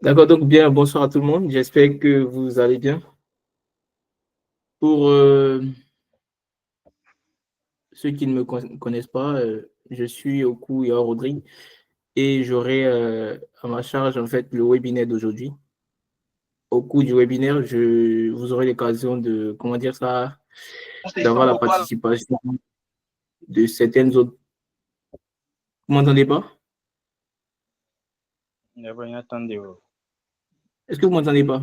D'accord, donc bien, bonsoir à tout le monde. J'espère que vous allez bien. Pour ceux qui ne me connaissent pas, je suis Oku Yao Rodrigue et j'aurai à ma charge en fait le webinaire d'aujourd'hui. Au cours du webinaire, vous aurez l'occasion de, comment dire ça, d'avoir la participation de certaines autres. Vous m'entendez pas? Attendez. Est-ce que vous m'entendez pas?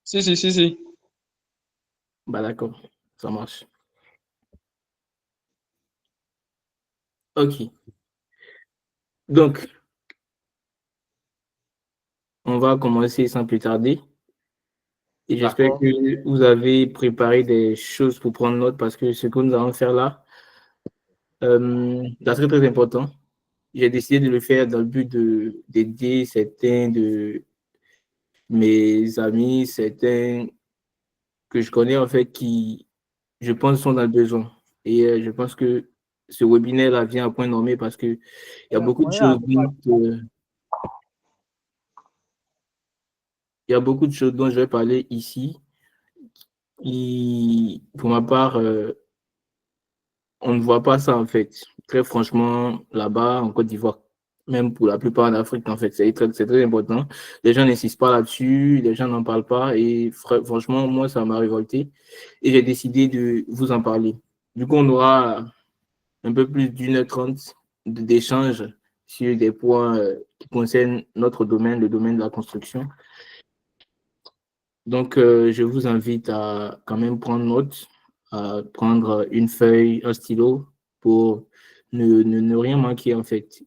Si. Bah d'accord, ça marche. Ok. Donc, on va commencer sans plus tarder. Et j'espère D'accord. que vous avez préparé des choses pour prendre note parce que ce que nous allons faire là, c'est très très important. J'ai décidé de le faire dans le but d'aider certains de mes amis, certains que je connais en fait qui, je pense, sont dans le besoin. Et je pense que ce webinaire-là vient à point nommé parce que il y a beaucoup de choses, il y a beaucoup de choses dont je vais parler ici qui, pour ma part, on ne voit pas ça en fait. Très franchement, là-bas, en Côte d'Ivoire, même pour la plupart en Afrique, en fait, c'est très important. Les gens n'insistent pas là-dessus, les gens n'en parlent pas. Et franchement, moi, ça m'a révolté. Et j'ai décidé de vous en parler. Du coup, on aura un peu plus d'1h30 d'échange sur des points qui concernent notre domaine, le domaine de la construction. Donc, je vous invite à quand même prendre note, à prendre une feuille, un stylo pour ne rien manquer en fait,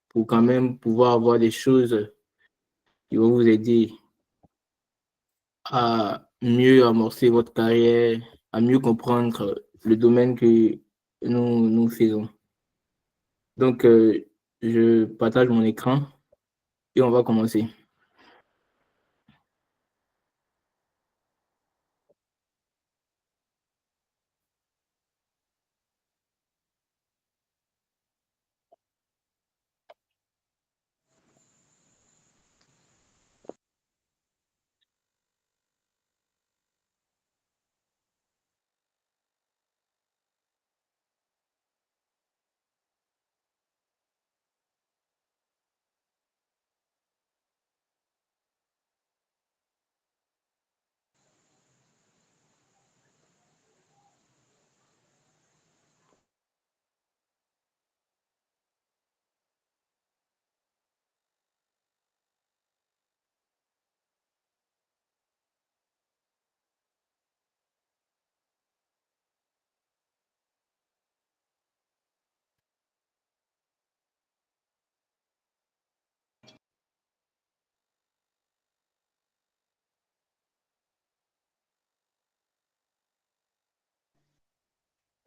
pour quand même pouvoir avoir des choses qui vont vous aider à mieux amorcer votre carrière, à mieux comprendre le domaine que nous faisons. Donc, je partage mon écran et on va commencer.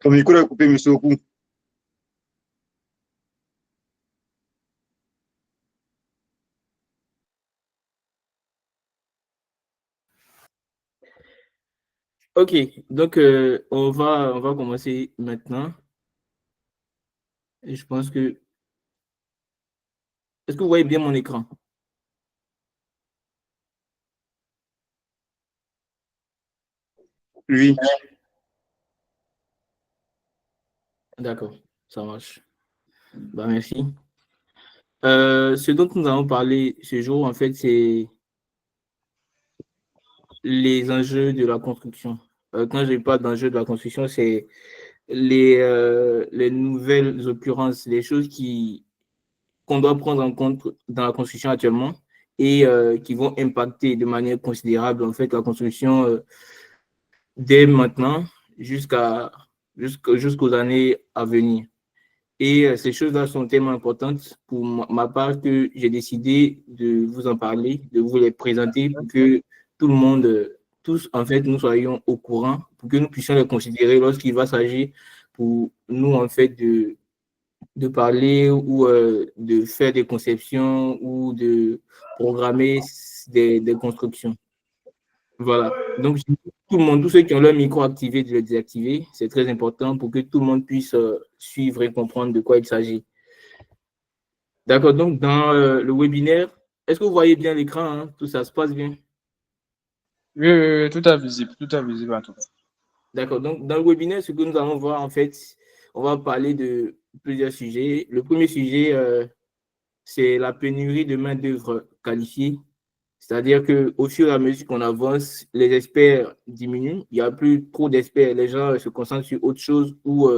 Ton micro est coupé, monsieur Oku. Ok, donc on va commencer maintenant. Et je pense que, est-ce que vous voyez bien mon écran? Oui. D'accord, ça marche. Bah, merci. Ce dont nous allons parler ce jour, en fait, c'est les enjeux de la construction. Quand je parle d'enjeux de la construction, c'est les nouvelles occurrences, les choses qu'on doit prendre en compte dans la construction actuellement et qui vont impacter de manière considérable, en fait, la construction dès maintenant jusqu'aux années à venir. Et ces choses-là sont tellement importantes pour ma part que j'ai décidé de vous en parler, de vous les présenter pour que tout le monde, tous, en fait, nous soyons au courant, pour que nous puissions les considérer lorsqu'il va s'agir pour nous, en fait, de parler ou de faire des conceptions ou de programmer des constructions. Voilà. Donc, tout le monde, tous ceux qui ont leur micro activé, de le désactiver, c'est très important pour que tout le monde puisse suivre et comprendre de quoi il s'agit. D'accord. Donc, dans le webinaire, Est-ce que vous voyez bien l'écran, hein? Tout ça se passe bien? Oui, tout est visible en tout cas. D'accord. Donc, dans le webinaire, ce que nous allons voir, en fait, on va parler de plusieurs sujets. Le premier sujet, c'est la pénurie de main-d'œuvre qualifiée. C'est-à-dire qu'au fur et à mesure qu'on avance, les experts diminuent. Il n'y a plus trop d'experts. Les gens se concentrent sur autre chose ou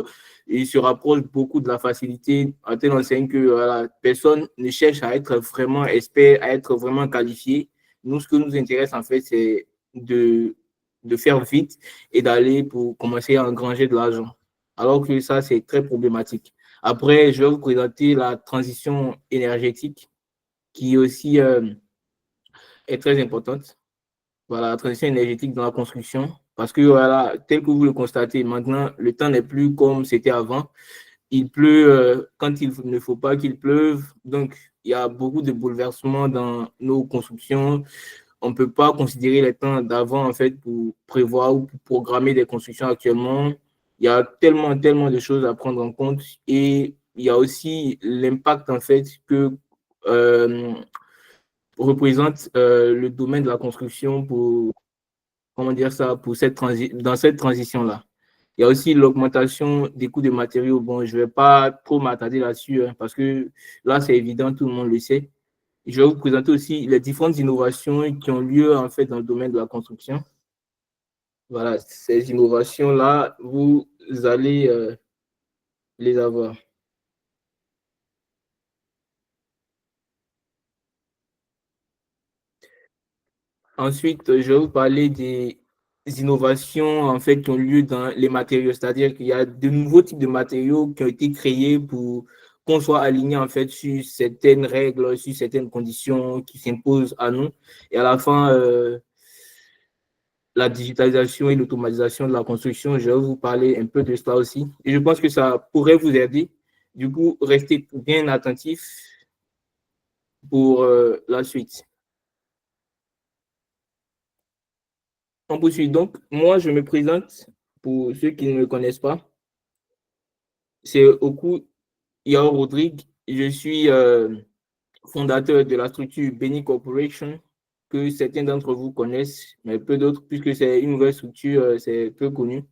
ils se rapprochent beaucoup de la facilité à telle enseigne que voilà, personne ne cherche à être vraiment expert, à être vraiment qualifié. Nous, ce que nous intéresse, en fait, c'est de faire vite et d'aller pour commencer à engranger de l'argent. Alors que ça, c'est très problématique. Après, je vais vous présenter la transition énergétique qui aussi est très importante. Voilà, la transition énergétique dans la construction. Parce que, voilà, tel que vous le constatez, maintenant, le temps n'est plus comme c'était avant. Il pleut quand il ne faut pas qu'il pleuve. Donc, il y a beaucoup de bouleversements dans nos constructions. On ne peut pas considérer les temps d'avant, en fait, pour prévoir ou pour programmer des constructions actuellement. Il y a tellement, tellement de choses à prendre en compte. Et il y a aussi l'impact, en fait, que euh, représente le domaine de la construction pour, comment dire ça, pour dans cette transition-là. Il y a aussi l'augmentation des coûts de matériaux. Bon, je ne vais pas trop m'attarder là-dessus hein, parce que là, c'est évident, tout le monde le sait. Je vais vous présenter aussi les différentes innovations qui ont lieu en fait dans le domaine de la construction. Voilà, ces innovations-là, vous allez les avoir. Ensuite, je vais vous parler des innovations en fait qui ont lieu dans les matériaux, c'est-à-dire qu'il y a de nouveaux types de matériaux qui ont été créés pour qu'on soit aligné en fait sur certaines règles, sur certaines conditions qui s'imposent à nous. Et à la fin, la digitalisation et l'automatisation de la construction, je vais vous parler un peu de cela aussi. Et je pense que ça pourrait vous aider. Du coup, restez bien attentifs pour la suite. On poursuit donc. Moi, je me présente pour ceux qui ne me connaissent pas. C'est Oku Yao Rodrigue. Je suis fondateur de la structure Beni Corporation, que certains d'entre vous connaissent, mais peu d'autres, puisque c'est une nouvelle structure, c'est peu connu.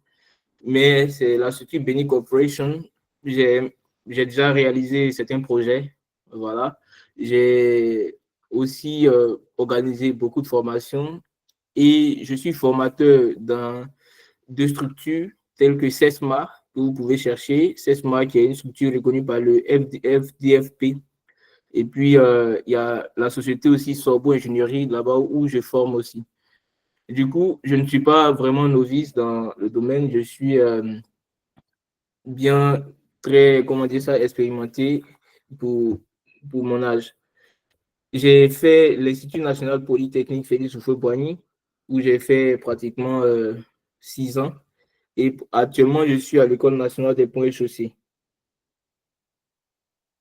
Mais c'est la structure Beni Corporation. J'ai déjà réalisé certains projets. Voilà. J'ai aussi organisé beaucoup de formations et je suis formateur dans deux structures telles que CESMA, que vous pouvez chercher. CESMA, qui est une structure reconnue par le FDFP. Et puis, il y a la société aussi Sorbo Ingénierie, là-bas où je forme aussi. Du coup, je ne suis pas vraiment novice dans le domaine. Je suis bien très, comment dire ça, expérimenté pour, pour mon âge. J'ai fait l'Institut national polytechnique Félix Houphouët-Boigny, où j'ai fait pratiquement 6 ans. Et actuellement, je suis à l'École nationale des ponts et chaussées.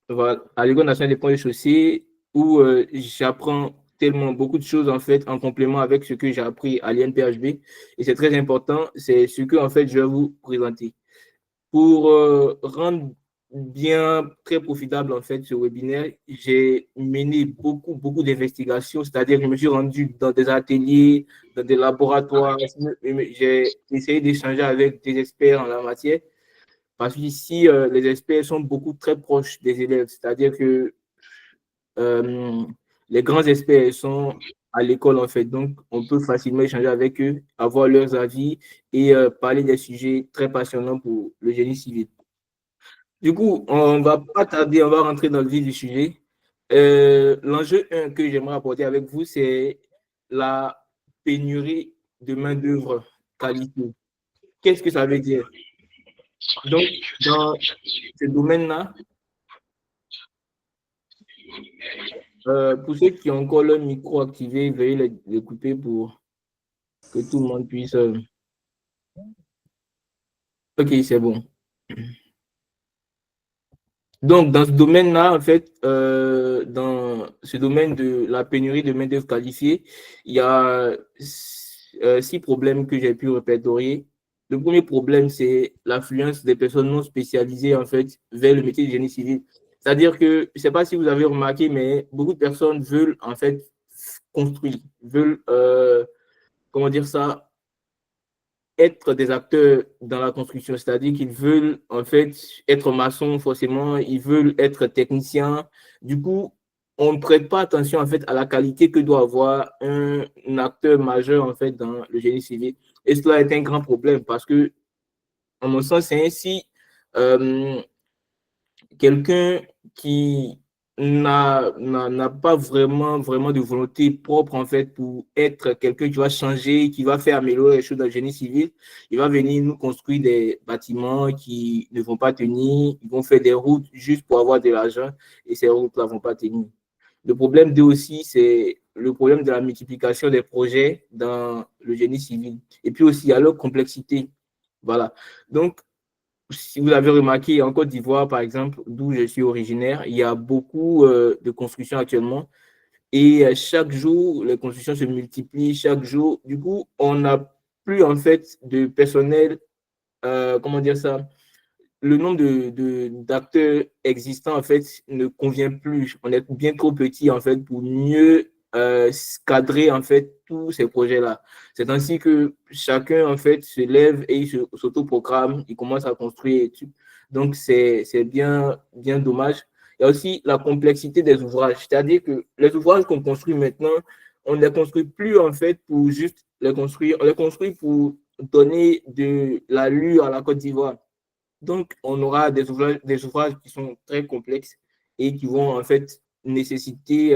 Voilà, à l'École nationale des ponts et chaussées, où j'apprends tellement beaucoup de choses en fait en complément avec ce que j'ai appris à l'INPHB. Et c'est très important, c'est ce que en fait je vais vous présenter. Pour rendre bien très profitable en fait ce webinaire, j'ai mené beaucoup d'investigations, c'est-à-dire que je me suis rendu dans des ateliers, dans des laboratoires, j'ai essayé d'échanger avec des experts en la matière, parce qu'ici, les experts sont beaucoup très proches des élèves, c'est-à-dire que euh, les grands experts sont à l'école en fait, donc on peut facilement échanger avec eux, avoir leurs avis et parler des sujets très passionnants pour le génie civil. Du coup, on ne va pas tarder, on va rentrer dans le vif du sujet. L'enjeu 1 que j'aimerais aborder avec vous, c'est la pénurie de main-d'œuvre qualifiée. Qu'est-ce que ça veut dire? Donc, dans ce domaine-là, pour ceux qui ont encore leur micro activé, veuillez les couper pour que tout le monde puisse. Ok, c'est bon. Donc, dans ce domaine-là, en fait, dans ce domaine de la pénurie de main-d'œuvre qualifiée, il y a 6 problèmes que j'ai pu répertorier. Le premier problème, c'est l'affluence des personnes non spécialisées, en fait, vers le métier de génie civil. C'est-à-dire que, je ne sais pas si vous avez remarqué, mais beaucoup de personnes veulent en fait construire, veulent, comment dire ça, être des acteurs dans la construction. C'est-à-dire qu'ils veulent en fait être maçons forcément, ils veulent être techniciens. Du coup, on ne prête pas attention en fait à la qualité que doit avoir un acteur majeur en fait dans le génie civil. Et cela est un grand problème parce que, en mon sens, c'est ainsi quelqu'un qui n'a pas vraiment de volonté propre, en fait, pour être quelqu'un qui va changer, qui va faire améliorer les choses dans le génie civil. Il va venir nous construire des bâtiments qui ne vont pas tenir, ils vont faire des routes juste pour avoir de l'argent et ces routes-là ne vont pas tenir. Le problème d'eux aussi, c'est le problème de la multiplication des projets dans le génie civil. Et puis aussi, il y a leur complexité. Voilà. Donc, si vous avez remarqué, en Côte d'Ivoire, par exemple, d'où je suis originaire, il y a beaucoup de constructions actuellement. Et chaque jour, les constructions se multiplient, chaque jour. Du coup, on n'a plus en fait de personnel, comment dire ça, le nombre d'acteurs existants, en fait, ne convient plus. On est bien trop petit, en fait, pour mieux cadrer, en fait, tous ces projets-là. C'est ainsi que chacun, en fait, se lève et il s'autoprogramme, il commence à construire et tout. Donc, c'est bien dommage. Il y a aussi la complexité des ouvrages. C'est-à-dire que les ouvrages qu'on construit maintenant, on ne les construit plus, en fait, pour juste les construire. On les construit pour donner de l'allure à la Côte d'Ivoire. Donc, on aura des ouvrages qui sont très complexes et qui vont en fait nécessiter,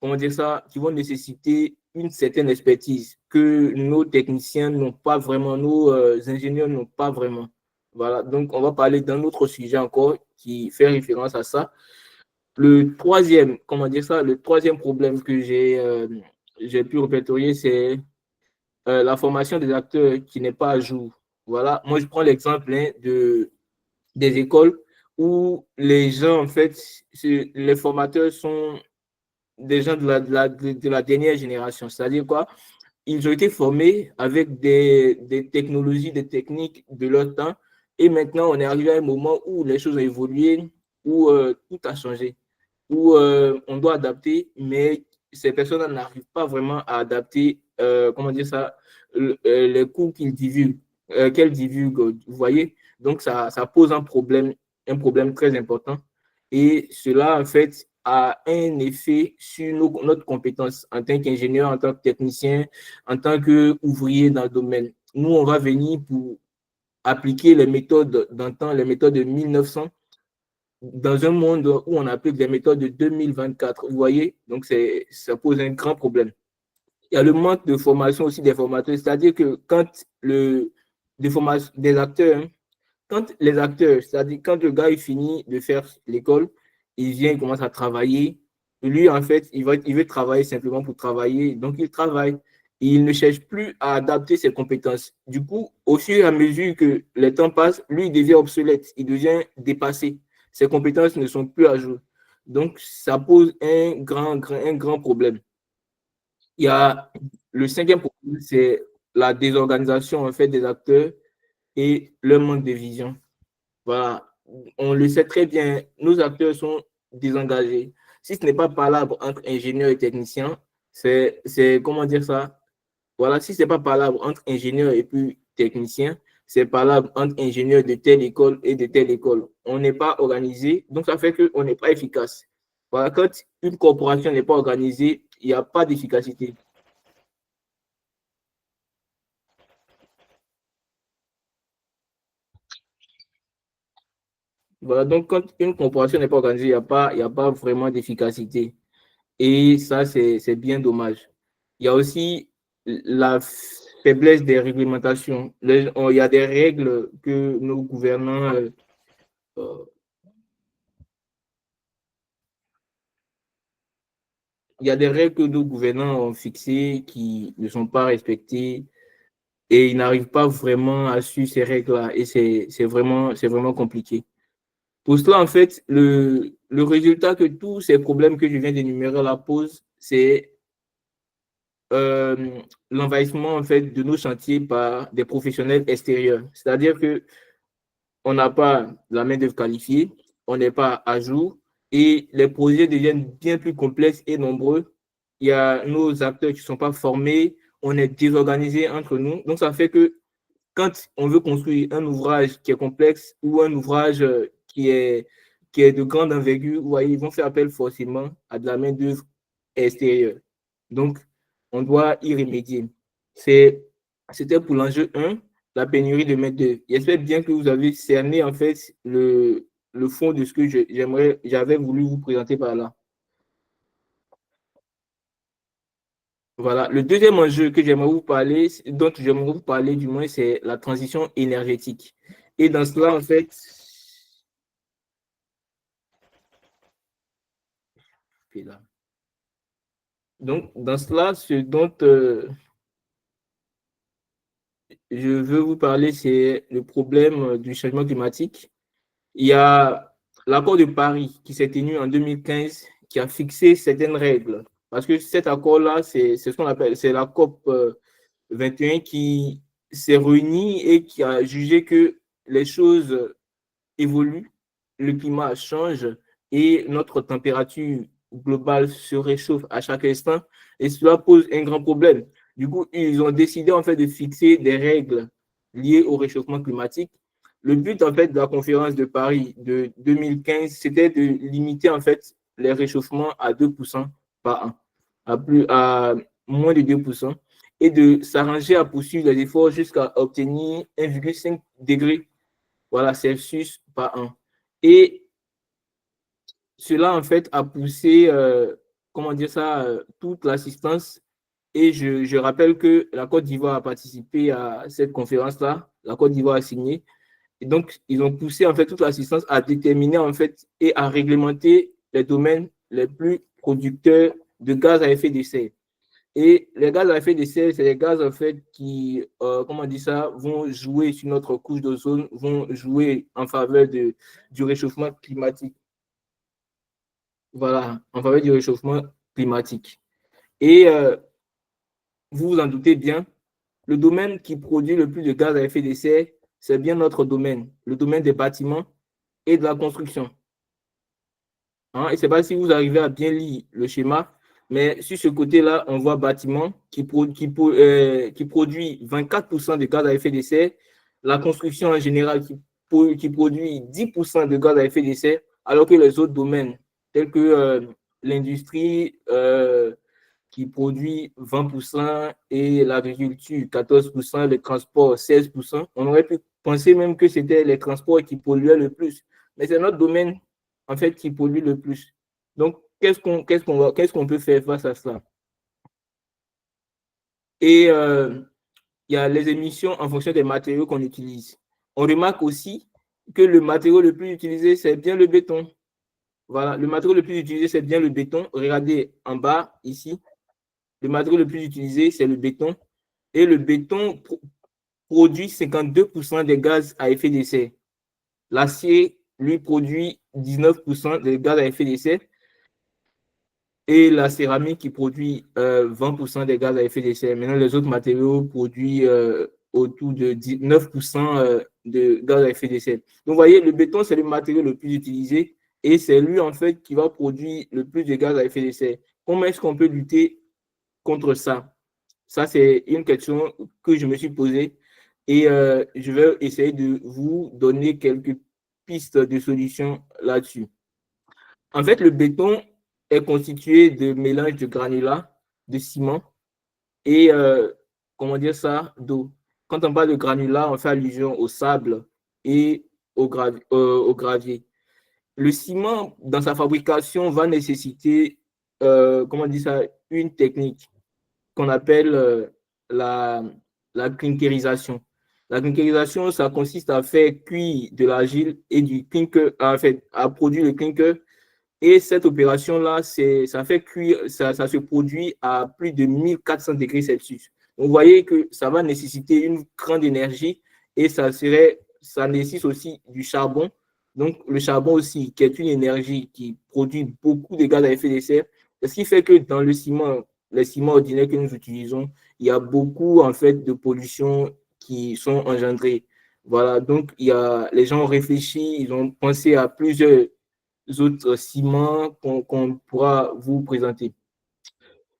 comment dire ça, qui vont nécessiter une certaine expertise que nos techniciens n'ont pas vraiment, nos ingénieurs n'ont pas vraiment. Voilà, donc on va parler d'un autre sujet encore qui fait référence à ça. Le troisième, comment dire ça, le troisième problème que j'ai pu répertorier, c'est la formation des acteurs qui n'est pas à jour. Voilà, moi je prends l'exemple des écoles où les gens, en fait, les formateurs sont des gens de la dernière génération. C'est-à-dire quoi? Ils ont été formés avec des technologies, des techniques de leur temps. Et maintenant, on est arrivé à un moment où les choses ont évolué, où tout a changé, où on doit adapter, mais ces personnes n'arrivent pas vraiment à adapter, comment dire ça, les cours qu'elles divulguent, vous voyez. Donc, ça pose un problème très important. Et cela, en fait, a un effet sur notre compétence en tant qu'ingénieur, en tant que technicien, en tant qu'ouvrier dans le domaine. Nous, on va venir pour appliquer les méthodes d'antan, les méthodes de 1900, dans un monde où on applique des méthodes de 2024. Vous voyez, donc ça pose un grand problème. Il y a le manque de formation aussi des formateurs, c'est-à-dire que quand des acteurs, hein, quand les acteurs, c'est-à-dire quand le gars il finit de faire l'école, il vient, il commence à travailler. Lui, en fait, il veut travailler simplement pour travailler. Donc, il travaille. Il ne cherche plus à adapter ses compétences. Du coup, au fur et à mesure que le temps passe, lui, il devient obsolète. Il devient dépassé. Ses compétences ne sont plus à jour. Donc, ça pose un grand problème. Il y a le cinquième problème, c'est la désorganisation en fait, des acteurs et le manque de vision. Voilà, on le sait très bien, nos acteurs sont désengagés. Si ce n'est pas palable entre ingénieurs et techniciens, comment dire ça? Voilà, si ce n'est pas palable entre ingénieurs et puis techniciens, c'est palable entre ingénieurs de telle école et de telle école. On n'est pas organisé, donc ça fait qu'on n'est pas efficace. Voilà, quand une corporation n'est pas organisée, il n'y a pas d'efficacité. Voilà, donc quand une corporation n'est pas organisée, il y a pas vraiment d'efficacité. Et ça, c'est bien dommage. Il y a aussi la faiblesse des réglementations. Il y a des règles que nos gouvernants, euh, il y a des règles que nos gouvernants ont fixées qui ne sont pas respectées et ils n'arrivent pas vraiment à suivre ces règles-là. Et c'est vraiment compliqué. Pour cela, en fait, le résultat que tous ces problèmes que je viens d'énumérer la posent, c'est l'envahissement en fait de nos chantiers par des professionnels extérieurs. C'est-à-dire que on n'a pas la main-d'œuvre qualifiée, on n'est pas à jour et les projets deviennent bien plus complexes et nombreux. Il y a nos acteurs qui ne sont pas formés, on est désorganisé entre nous. Donc, ça fait que quand on veut construire un ouvrage qui est complexe ou un ouvrage qui est de grande envergure, ils vont faire appel forcément à de la main-d'œuvre extérieure. Donc, on doit y remédier. C'était pour l'enjeu 1, la pénurie de main-d'œuvre. J'espère bien que vous avez cerné en fait le fond de ce que j'avais voulu vous présenter par là. Voilà. Le deuxième enjeu que j'aimerais vous parler, dont j'aimerais vous parler du moins, c'est la transition énergétique. Et dans cela, en fait, donc dans cela, ce dont je veux vous parler, c'est le problème du changement climatique. Il y a l'accord de Paris qui s'est tenu en 2015, qui a fixé certaines règles. Parce que cet accord-là, c'est ce qu'on appelle, c'est la COP 21 qui s'est réunie et qui a jugé que les choses évoluent, le climat change et notre température globale se réchauffe à chaque instant et cela pose un grand problème. Du coup, ils ont décidé en fait de fixer des règles liées au réchauffement climatique. Le but en fait de la conférence de Paris de 2015, c'était de limiter en fait les réchauffements à 2% par an, à moins de 2%, et de s'arranger à poursuivre les efforts jusqu'à obtenir 1,5 degré Celsius par an. Et cela, en fait, a poussé, toute l'assistance. Et je rappelle que la Côte d'Ivoire a participé à cette conférence-là. La Côte d'Ivoire a signé. Et donc, ils ont poussé, en fait, toute l'assistance à déterminer, en fait, et à réglementer les domaines les plus producteurs de gaz à effet de serre. Et les gaz à effet de serre, c'est les gaz en fait qui, vont jouer sur notre couche d'ozone, vont jouer en faveur du réchauffement climatique. Voilà, en faveur du réchauffement climatique. Et vous vous en doutez bien, le domaine qui produit le plus de gaz à effet de serre, c'est bien notre domaine, le domaine des bâtiments et de la construction. Et je ne sais pas si vous arrivez à bien lire le schéma, mais sur ce côté-là, on voit bâtiment qui produit 24% de gaz à effet de serre, la construction en général qui produit 10% de gaz à effet de serre, alors que les autres domaines, tels que l'industrie qui produit 20% et l'agriculture 14%, les transports 16%, on aurait pu penser même que c'était les transports qui polluaient le plus. Mais c'est notre domaine en fait, qui pollue le plus. Donc, qu'est-ce qu'on peut faire face à cela? Et il y a les émissions en fonction des matériaux qu'on utilise. On remarque aussi que le matériau le plus utilisé, c'est bien le béton. Voilà, le matériau le plus utilisé, c'est bien le béton. Regardez en bas, ici. Le matériau le plus utilisé, c'est le béton. Et le béton produit 52% des gaz à effet de serre. L'acier, lui, produit 19% des gaz à effet de serre. Et la céramique qui produit 20% des gaz à effet de serre. Maintenant, les autres matériaux produisent autour de 9% de gaz à effet de serre. Donc, vous voyez, le béton, c'est le matériau le plus utilisé et c'est lui, en fait, qui va produire le plus de gaz à effet de serre. Comment est-ce qu'on peut lutter contre ça? Ça, c'est une question que je me suis posée et je vais essayer de vous donner quelques pistes de solutions là-dessus. En fait, le béton est constitué de mélange de granulats, de ciment et, d'eau. Quand on parle de granulats, on fait allusion au sable et au gravier. Le ciment, dans sa fabrication, va nécessiter, une technique qu'on appelle la clinkerisation. La clinkerisation, ça consiste à faire cuire de l'argile et du clinker, à produire le clinker. Et cette opération-là, ça fait cuire, ça se produit à plus de 1400 degrés Celsius. Donc, vous voyez que ça va nécessiter une grande énergie et ça nécessite aussi du charbon. Donc, le charbon aussi, qui est une énergie qui produit beaucoup de gaz à effet de serre, ce qui fait que dans les ciments ordinaires que nous utilisons, il y a beaucoup en fait de pollution qui sont engendrées. Voilà, donc les gens ont réfléchi, ils ont pensé à plusieurs autres ciments qu'on pourra vous présenter.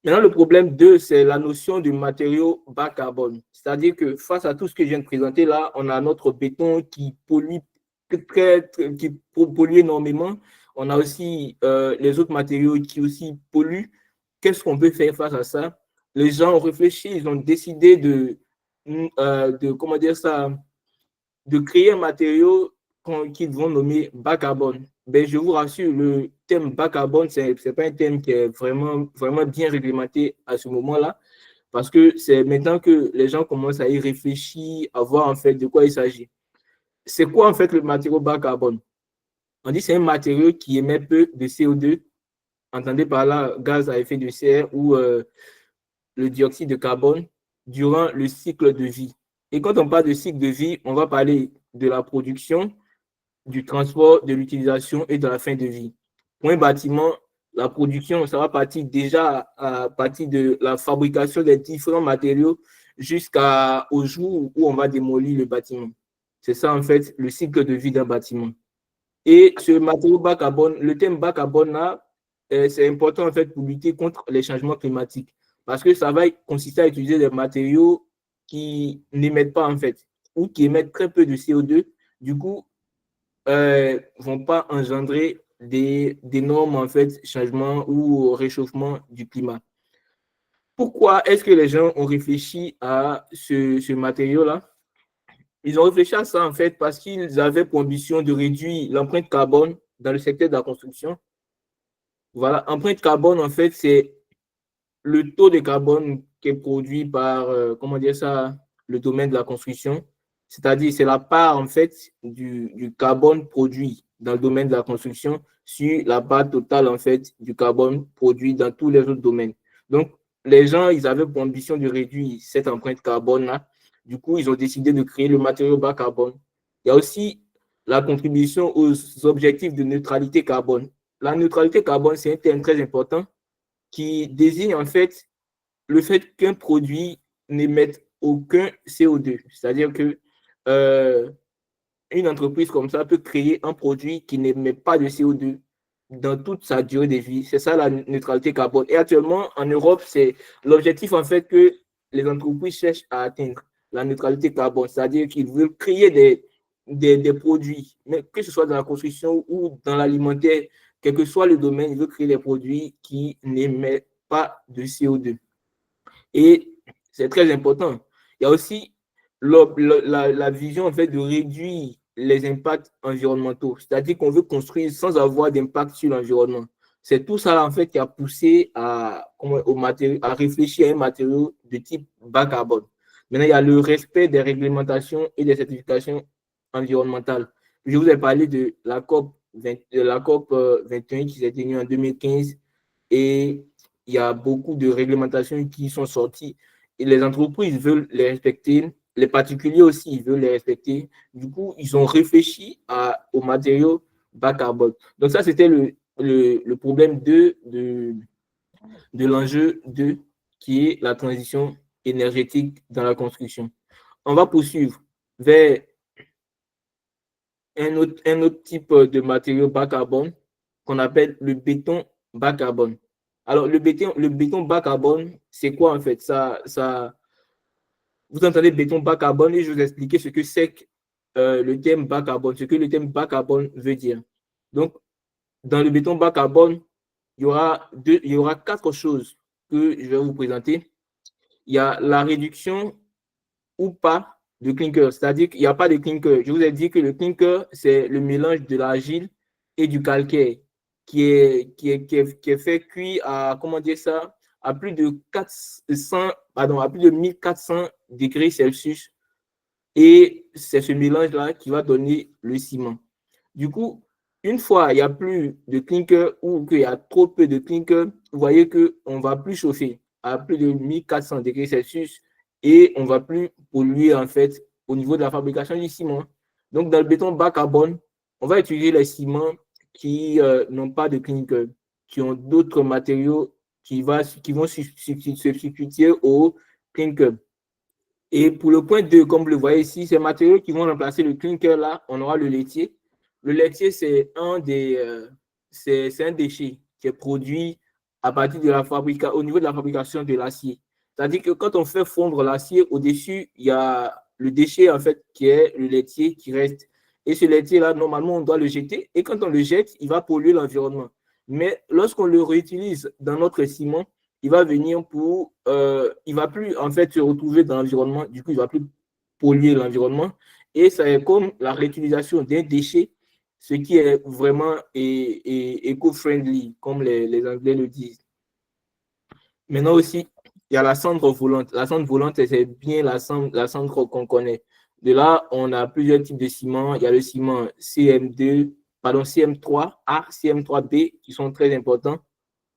Maintenant, le problème 2, c'est la notion du matériau bas carbone. C'est-à-dire que face à tout ce que je viens de présenter là, on a notre béton qui pollue, qui pollue énormément. On a aussi les autres matériaux qui aussi polluent. Qu'est-ce qu'on peut faire face à ça? Les gens ont réfléchi, ils ont décidé comment dire ça, de créer un matériau qu'ils vont nommer bas carbone. Ben, je vous rassure, le thème bas carbone, ce n'est pas un thème qui est vraiment, vraiment bien réglementé à ce moment-là, parce que c'est maintenant que les gens commencent à y réfléchir, à voir en fait de quoi il s'agit. C'est quoi en fait le matériau bas carbone? On dit que c'est un matériau qui émet peu de CO2, entendez par là gaz à effet de serre ou le dioxyde de carbone durant le cycle de vie. Et quand on parle de cycle de vie, on va parler de la production, du transport, de l'utilisation et de la fin de vie. Pour un bâtiment, la production, ça va partir déjà à partir de la fabrication des différents matériaux jusqu'au jour où on va démolir le bâtiment. C'est ça, en fait, le cycle de vie d'un bâtiment. Et ce matériau bas carbone, le thème bas carbone, là, c'est important, en fait, pour lutter contre les changements climatiques. Parce que ça va consister à utiliser des matériaux qui n'émettent pas, en fait, ou qui émettent très peu de CO2. Du coup, vont pas engendrer d'énormes en fait, changements ou réchauffement du climat. Pourquoi est-ce que les gens ont réfléchi à ce matériau-là? Ils ont réfléchi à ça en fait parce qu'ils avaient pour ambition de réduire l'empreinte carbone dans le secteur de la construction. Voilà, empreinte carbone en fait, c'est le taux de carbone qui est produit par, comment dire ça, le domaine de la construction. C'est-à-dire, c'est la part, en fait, du carbone produit dans le domaine de la construction sur la part totale, en fait, du carbone produit dans tous les autres domaines. Donc, les gens, ils avaient pour ambition de réduire cette empreinte carbone-là. Du coup, ils ont décidé de créer le matériau bas carbone. Il y a aussi la contribution aux objectifs de neutralité carbone. La neutralité carbone, c'est un thème très important qui désigne en fait le fait qu'un produit n'émette aucun CO2. C'est-à-dire que une entreprise comme ça peut créer un produit qui n'émet pas de CO2 dans toute sa durée de vie. C'est ça la neutralité carbone. Et actuellement, en Europe, c'est l'objectif en fait que les entreprises cherchent à atteindre, la neutralité carbone. C'est-à-dire qu'ils veulent créer des produits, mais que ce soit dans la construction ou dans l'alimentaire, quel que soit le domaine, ils veulent créer des produits qui n'émettent pas de CO2. Et c'est très important. Il y a aussi la vision en fait, de réduire les impacts environnementaux. C'est-à-dire qu'on veut construire sans avoir d'impact sur l'environnement. C'est tout ça en fait qui a poussé à réfléchir à un matériau de type bas carbone. Maintenant, il y a le respect des réglementations et des certifications environnementales. Je vous ai parlé de la COP 21 qui s'est tenue en 2015 et il y a beaucoup de réglementations qui sont sorties et les entreprises veulent les respecter, les particuliers aussi ils veulent les respecter. Du coup, ils ont réfléchi aux matériaux bas carbone. Donc ça, c'était le problème de l'enjeu 2, qui est la transition énergétique dans la construction. On va poursuivre vers un autre type de matériau bas carbone qu'on appelle le béton bas carbone. Alors, le béton bas carbone, c'est quoi en fait? Vous entendez béton bas carbone et je vais vous expliquer ce que c'est que le thème bas carbone, ce que le thème bas carbone veut dire. Donc, dans le béton bas carbone, il y aura 4 choses que je vais vous présenter. Il y a la réduction ou pas de clinker, c'est-à-dire qu'il n'y a pas de clinker. Je vous ai dit que le clinker, c'est le mélange de l'argile et du calcaire qui est fait cuire à, comment dire ça, à plus de 1400 degrés Celsius. Et c'est ce mélange-là qui va donner le ciment. Du coup, une fois il n'y a plus de clinker ou qu'il y a trop peu de clinker, vous voyez qu'on ne va plus chauffer à plus de 1400 degrés Celsius et on ne va plus polluer en fait au niveau de la fabrication du ciment. Donc, dans le béton bas carbone, on va utiliser les ciments qui n'ont pas de clinker, qui ont d'autres matériaux qui vont se substituer au clinker. Et pour le point 2, comme vous le voyez ici, ces matériaux qui vont remplacer le clinker là, on aura le laitier. Le laitier, c'est un des c'est un déchet qui est produit à partir de la fabrication, au niveau de la fabrication de l'acier. C'est-à-dire que quand on fait fondre l'acier, au-dessus, il y a le déchet, en fait, qui est le laitier qui reste. Et ce laitier-là, normalement, on doit le jeter. Et quand on le jette, il va polluer l'environnement. Mais lorsqu'on le réutilise dans notre ciment, il va venir il va plus, en fait, se retrouver dans l'environnement. Du coup, il va plus polluer l'environnement. Et c'est comme la réutilisation d'un déchet, ce qui est vraiment éco-friendly, comme les Anglais le disent. Maintenant aussi, il y a la cendre volante. La cendre volante, c'est bien la cendre qu'on connaît. De là, on a plusieurs types de ciments. Il y a le ciment CM3A, CM3B, qui sont très importants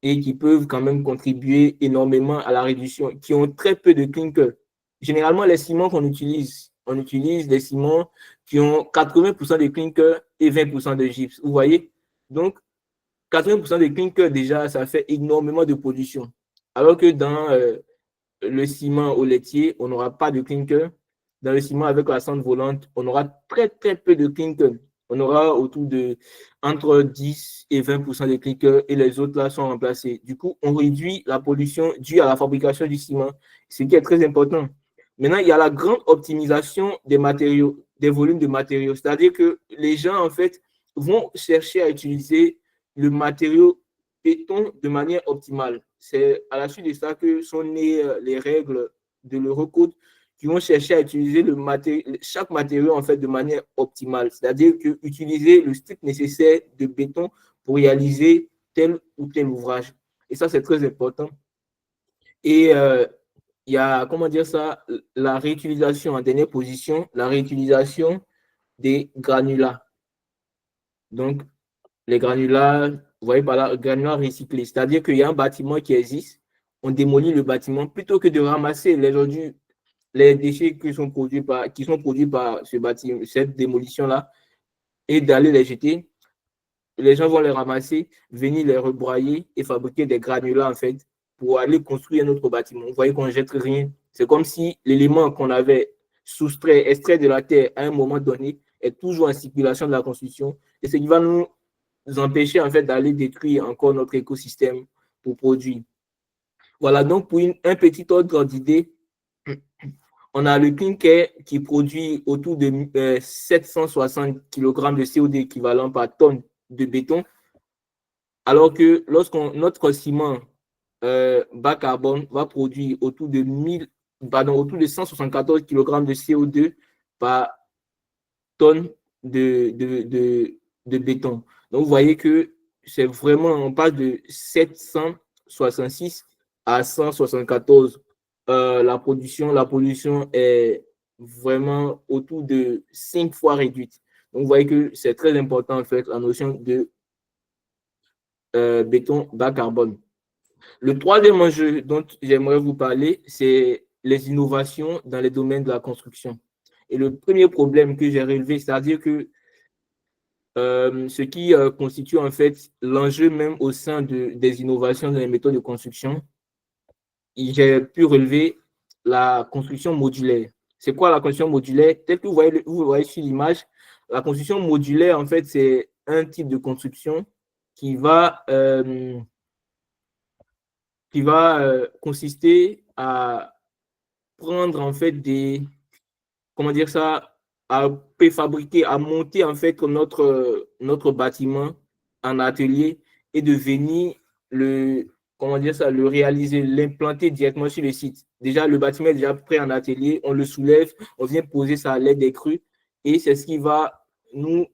et qui peuvent quand même contribuer énormément à la réduction, qui ont très peu de clinker. Généralement, les ciments qu'on utilise, on utilise des ciments qui ont 80% de clinker et 20% de gypse. Vous voyez? Donc, 80% de clinker, déjà, ça fait énormément de pollution. Alors que dans le ciment au laitier, on n'aura pas de clinker. Dans le ciment avec la cendre volante, on aura très, très peu de clinker. On aura autour de entre 10 et 20% de clinker et les autres là sont remplacés. Du coup, on réduit la pollution due à la fabrication du ciment, ce qui est très important. Maintenant, il y a la grande optimisation des matériaux, des volumes de matériaux. C'est-à-dire que les gens, en fait, vont chercher à utiliser le matériau béton de manière optimale. C'est à la suite de ça que sont nées les règles de l'Eurocode qui vont chercher à utiliser chaque matériau en fait de manière optimale. C'est-à-dire que utiliser le strict nécessaire de béton pour réaliser tel ou tel ouvrage. Et ça, c'est très important. Et il y a, comment dire ça, la réutilisation en dernière position, la réutilisation des granulats. Donc, les granulats, vous voyez par là, granulats recyclés. C'est-à-dire qu'il y a un bâtiment qui existe, on démolit le bâtiment plutôt que de ramasser les ordures, les déchets qui sont produits par ce bâtiment, cette démolition-là, et d'aller les jeter. Les gens vont les ramasser, venir les rebroyer et fabriquer des granulats, en fait, pour aller construire un autre bâtiment. Vous voyez qu'on ne jette rien. C'est comme si l'élément qu'on avait extrait de la terre à un moment donné, est toujours en circulation de la construction. Et ce qui va nous empêcher, en fait, d'aller détruire encore notre écosystème pour produire. Voilà, donc pour un petit ordre d'idée, on a le clinker qui produit autour de 760 kg de CO2 équivalent par tonne de béton, alors que notre ciment bas carbone va produire autour de 174 kg de CO2 par tonne de béton. Donc, vous voyez que c'est vraiment, on passe de 766 à 174. La pollution est vraiment autour de 5 fois réduite. Donc, vous voyez que c'est très important, en fait, la notion de béton bas carbone. Le troisième enjeu dont j'aimerais vous parler, c'est les innovations dans les domaines de la construction. Et le premier problème que j'ai relevé, c'est-à-dire que ce qui constitue en fait l'enjeu même au sein des innovations dans les méthodes de construction, j'ai pu relever la construction modulaire. C'est quoi la construction modulaire? Tel que vous voyez sur l'image, la construction modulaire, en fait, c'est un type de construction qui va consister à prendre en fait comment dire ça, à préfabriquer, à monter en fait notre bâtiment en atelier et de venir comment dire ça, le réaliser, l'implanter directement sur le site. Déjà, le bâtiment est déjà prêt en atelier, on le soulève, on vient poser ça à l'aide des crues et c'est ce qui va nous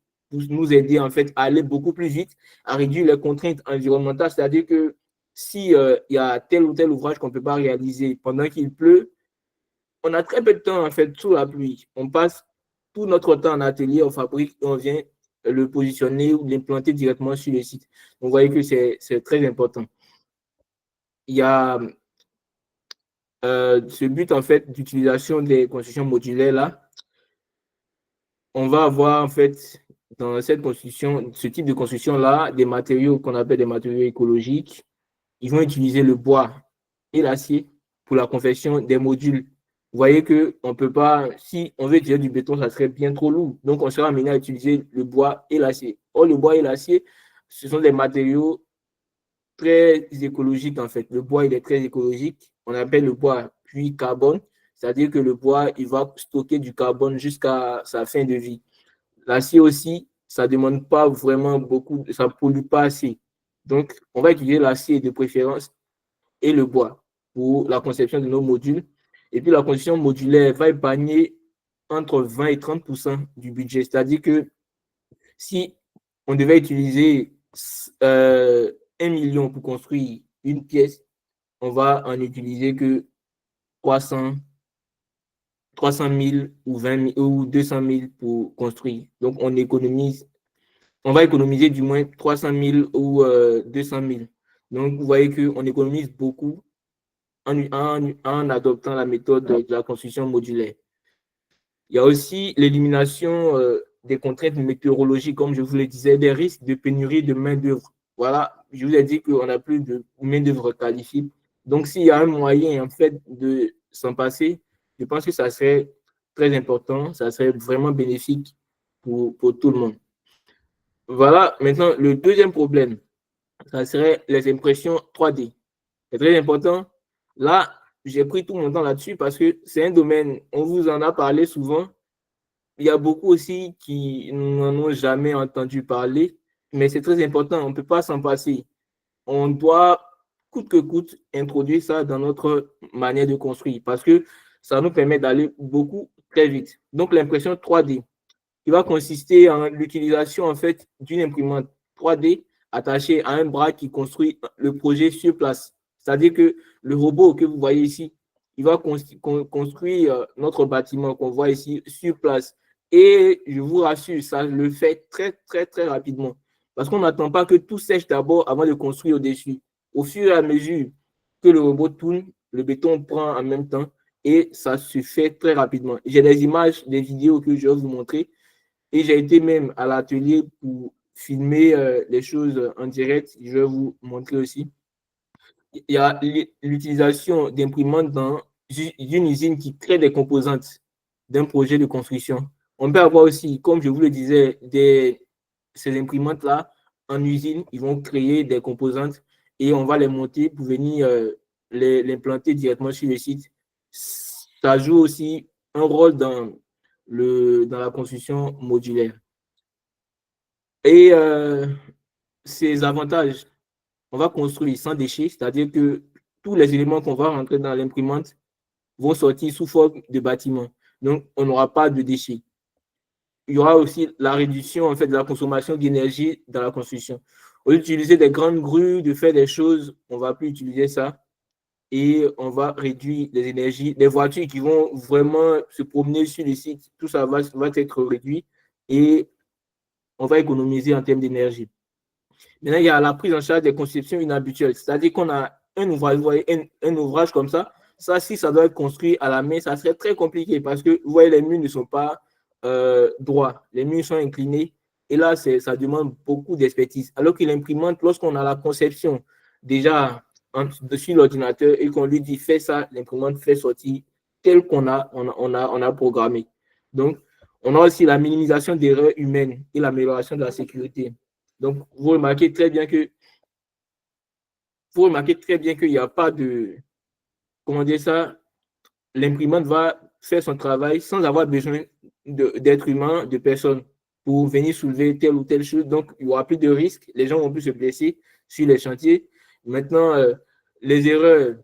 aider en fait à aller beaucoup plus vite, à réduire les contraintes environnementales, c'est-à-dire que si y a tel ou tel ouvrage qu'on ne peut pas réaliser pendant qu'il pleut, on a très peu de temps en fait sous la pluie. On passe tout notre temps en atelier, on fabrique, on vient le positionner ou l'implanter directement sur le site. Donc, vous voyez que c'est très important. Il y a ce but en fait d'utilisation des constructions modulaires là. On va avoir en fait dans cette construction, ce type de construction là, des matériaux qu'on appelle des matériaux écologiques. Ils vont utiliser le bois et l'acier pour la confection des modules. Vous voyez qu'on ne peut pas, si on veut utiliser du béton, ça serait bien trop lourd. Donc, on sera amené à utiliser le bois et l'acier. Or, le bois et l'acier, ce sont des matériaux très écologiques en fait. Le bois, il est très écologique. On appelle le bois puits carbone, c'est-à-dire que le bois, il va stocker du carbone jusqu'à sa fin de vie. L'acier aussi, ça ne demande pas vraiment beaucoup, ça ne pollue pas assez. Donc, on va utiliser l'acier de préférence et le bois pour la conception de nos modules. Et puis, la construction modulaire va épargner entre 20 et 30% du budget. C'est-à-dire que si on devait utiliser 1 million pour construire une pièce, on va en utiliser que 300 000 ou 20 000 ou 200 000 pour construire. Donc, on va économiser du moins 300 000 ou 200 000. Donc, vous voyez qu'on économise beaucoup en adoptant la méthode de la construction modulaire. Il y a aussi l'élimination des contraintes météorologiques, comme je vous le disais, des risques de pénurie de main-d'œuvre. Voilà, je vous ai dit qu'on n'a plus de main-d'œuvre qualifiée. Donc, s'il y a un moyen, en fait, de s'en passer, je pense que ça serait très important, ça serait vraiment bénéfique pour tout le monde. Voilà, maintenant, le deuxième problème, ça serait les impressions 3D. C'est très important. Là, j'ai pris tout mon temps là-dessus parce que c'est un domaine, on vous en a parlé souvent. Il y a beaucoup aussi qui n'en ont jamais entendu parler, mais c'est très important, on ne peut pas s'en passer. On doit, coûte que coûte, introduire ça dans notre manière de construire parce que ça nous permet d'aller beaucoup très vite. Donc, l'impression 3D, qui va consister en l'utilisation en fait d'une imprimante 3D attachée à un bras qui construit le projet sur place. C'est-à-dire que le robot que vous voyez ici, il va construire notre bâtiment qu'on voit ici sur place. Et je vous rassure, ça le fait très, très, très rapidement. Parce qu'on n'attend pas que tout sèche d'abord avant de construire au-dessus. Au fur et à mesure que le robot tourne, le béton prend en même temps et ça se fait très rapidement. J'ai des images, des vidéos que je vais vous montrer. Et j'ai été même à l'atelier pour filmer les choses en direct. Je vais vous montrer aussi. Il y a l'utilisation d'imprimantes dans une usine qui crée des composantes d'un projet de construction. On peut avoir aussi, comme je vous le disais, ces imprimantes-là en usine, ils vont créer des composantes et on va les monter pour venir l'implanter directement sur le site. Ça joue aussi un rôle dans la construction modulaire. Et ces avantages, on va construire sans déchets, c'est-à-dire que tous les éléments qu'on va rentrer dans l'imprimante vont sortir sous forme de bâtiment. Donc, on n'aura pas de déchets. Il y aura aussi la réduction en fait, de la consommation d'énergie dans la construction. Au lieu d'utiliser des grandes grues, de faire des choses, on ne va plus utiliser ça et on va réduire les énergies. Les voitures qui vont vraiment se promener sur le site, tout ça va être réduit et on va économiser en termes d'énergie. Maintenant, il y a la prise en charge des conceptions inhabituelles. C'est-à-dire qu'on a un ouvrage, vous voyez, un ouvrage comme ça. Ça, si ça doit être construit à la main, ça serait très compliqué parce que, vous voyez, les murs ne sont pas droits. Les murs sont inclinés. Et là, ça demande beaucoup d'expertise. Alors que l'imprimante, lorsqu'on a la conception déjà dessus l'ordinateur et qu'on lui dit fais ça, l'imprimante fait sortir tel qu'on a programmé. Donc, on a aussi la minimisation d'erreurs humaines et l'amélioration de la sécurité. Donc, vous remarquez très bien qu'il n'y a pas de, comment dire ça, l'imprimante va faire son travail sans avoir besoin d'être humain, de personnes pour venir soulever telle ou telle chose. Donc, il n'y aura plus de risques. Les gens vont plus se blesser sur les chantiers. Maintenant, les erreurs,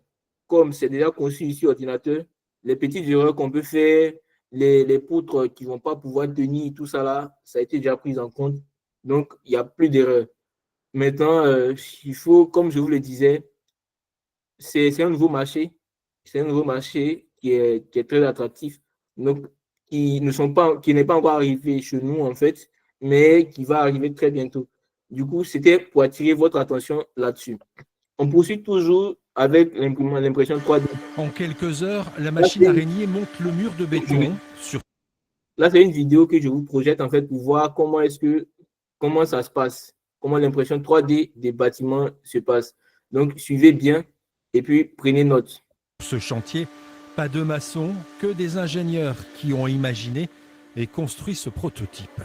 comme c'est déjà conçu ici ordinateur, les petites erreurs qu'on peut faire, les poutres qui ne vont pas pouvoir tenir, tout ça là, ça a été déjà pris en compte. Donc, il n'y a plus d'erreurs. Maintenant, il faut, comme je vous le disais, c'est un nouveau marché. C'est un nouveau marché qui est très attractif. Donc, qui n'est pas encore arrivé chez nous, en fait, mais qui va arriver très bientôt. Du coup, c'était pour attirer votre attention là-dessus. On poursuit toujours avec l'impression 3D. En quelques heures, la machine araignée monte le mur de béton. Là, c'est une vidéo que je vous projette, en fait, pour voir comment ça se passe, comment l'impression 3D des bâtiments se passe. Donc, suivez bien et puis prenez note. Ce chantier, pas de maçons, que des ingénieurs qui ont imaginé et construit ce prototype.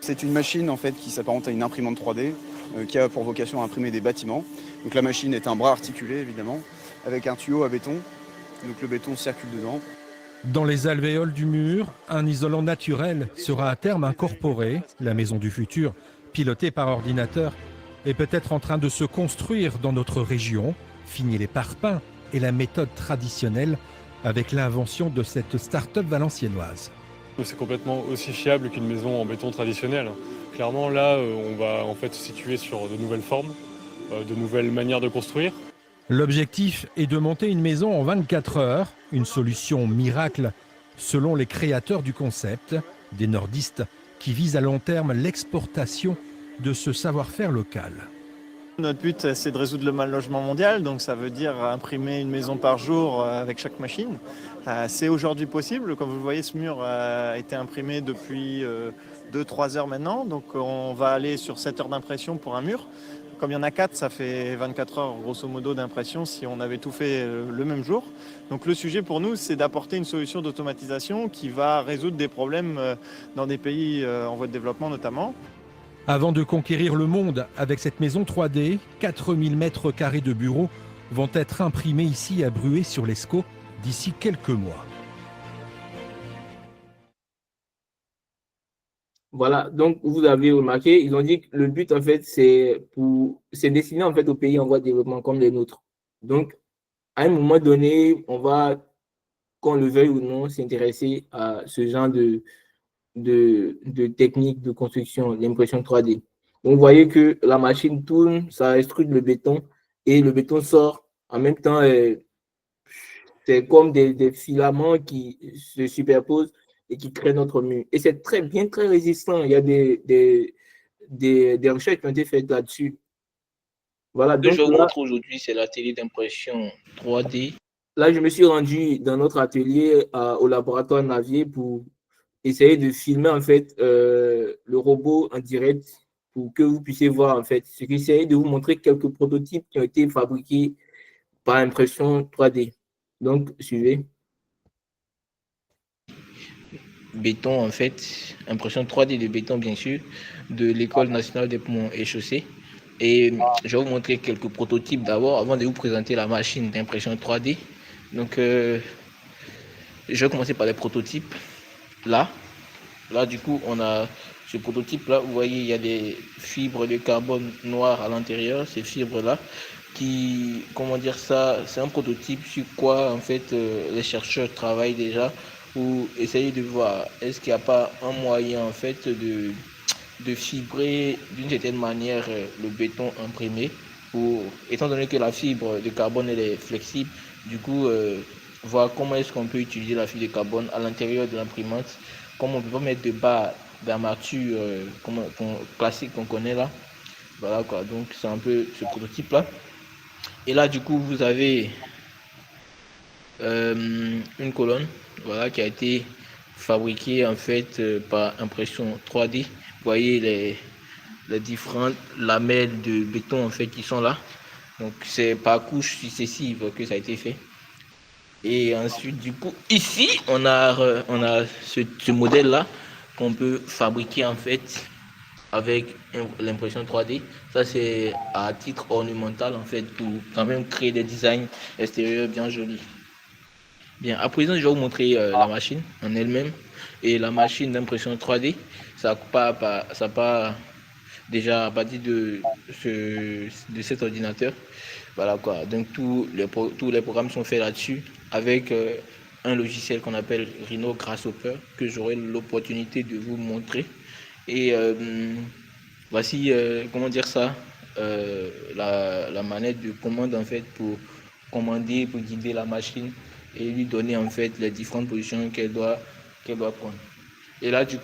C'est une machine en fait qui s'apparente à une imprimante 3D qui a pour vocation à imprimer des bâtiments. Donc la machine est un bras articulé évidemment, avec un tuyau à béton. Donc le béton circule dedans. Dans les alvéoles du mur, un isolant naturel sera à terme incorporé. La maison du futur, pilotée par ordinateur, est peut-être en train de se construire dans notre région. Fini les parpaings et la méthode traditionnelle avec l'invention de cette start-up valenciennoise. C'est complètement aussi fiable qu'une maison en béton traditionnelle. Clairement, là, on va en fait se situer sur de nouvelles formes, de nouvelles manières de construire. L'objectif est de monter une maison en 24 heures, une solution miracle selon les créateurs du concept, des nordistes qui visent à long terme l'exportation de ce savoir-faire local. Notre but, c'est de résoudre le mal logement mondial, donc ça veut dire imprimer une maison par jour avec chaque machine. C'est aujourd'hui possible. Comme vous le voyez, ce mur a été imprimé depuis 2-3 heures maintenant, donc on va aller sur 7 heures d'impression pour un mur. Comme il y en a 4, ça fait 24 heures grosso modo d'impression si on avait tout fait le même jour. Donc le sujet pour nous, c'est d'apporter une solution d'automatisation qui va résoudre des problèmes dans des pays en voie de développement notamment. Avant de conquérir le monde avec cette maison 3D, 4000 mètres carrés de bureaux vont être imprimés ici à Bruay-sur-l'Escaut d'ici quelques mois. Voilà, donc vous avez remarqué, ils ont dit que le but en fait c'est destiné en fait aux pays en voie de développement comme les nôtres. Donc à un moment donné, on va, qu'on le veuille ou non, s'intéresser à ce genre de technique de construction, d'impression 3D. Donc vous voyez que la machine tourne, ça extrude le béton et le béton sort. En même temps, c'est comme des filaments qui se superposent et qui créent notre mur. Et c'est très bien, très résistant. Il y a des recherches qui ont été faites là-dessus. Voilà, Ce que donc je vous là, montre aujourd'hui, c'est l'atelier d'impression 3D. là, je me suis rendu dans notre atelier au laboratoire Navier pour essayer de filmer en fait le robot en direct pour que vous puissiez voir en fait. Je vais essayer de vous montrer quelques prototypes qui ont été fabriqués par impression 3D. Donc, suivez. Béton, en fait, impression 3D de béton, bien sûr, de l'École nationale des ponts et chaussées. Et je vais vous montrer quelques prototypes d'abord avant de vous présenter la machine d'impression 3D. Donc, je vais commencer par les prototypes. Là, du coup, on a ce prototype-là. Vous voyez, il y a des fibres de carbone noires à l'intérieur. Ces fibres-là, qui, comment dire ça, c'est un prototype sur quoi, en fait, les chercheurs travaillent déjà pour essayer de voir est-ce qu'il n'y a pas un moyen, en fait, de fibrer d'une certaine manière le béton imprimé, pour, étant donné que la fibre de carbone elle est flexible, du coup voir comment est-ce qu'on peut utiliser la fibre de carbone à l'intérieur de l'imprimante, comme on ne peut pas mettre de barre d'armature classique qu'on connaît là. Voilà quoi, donc c'est un peu ce prototype là. Et là du coup vous avez une colonne, voilà, qui a été fabriquée en fait par impression 3D. Vous voyez les différentes lamelles de béton en fait qui sont là. Donc c'est par couche successive que ça a été fait. Et ensuite du coup ici on a ce modèle là qu'on peut fabriquer en fait avec l'impression 3D. Ça c'est à titre ornemental en fait pour quand même créer des designs extérieurs bien jolis. Bien, à présent, je vais vous montrer la machine en elle-même. Et la machine d'impression 3D, ça part déjà à partir de cet ordinateur. Voilà quoi. Donc, tous les programmes sont faits là-dessus avec un logiciel qu'on appelle Rhino Grasshopper que j'aurai l'opportunité de vous montrer. Et voici, comment dire ça, la manette de commande en fait pour commander, pour guider la machine et lui donner en fait les différentes positions qu'elle doit prendre. Et là du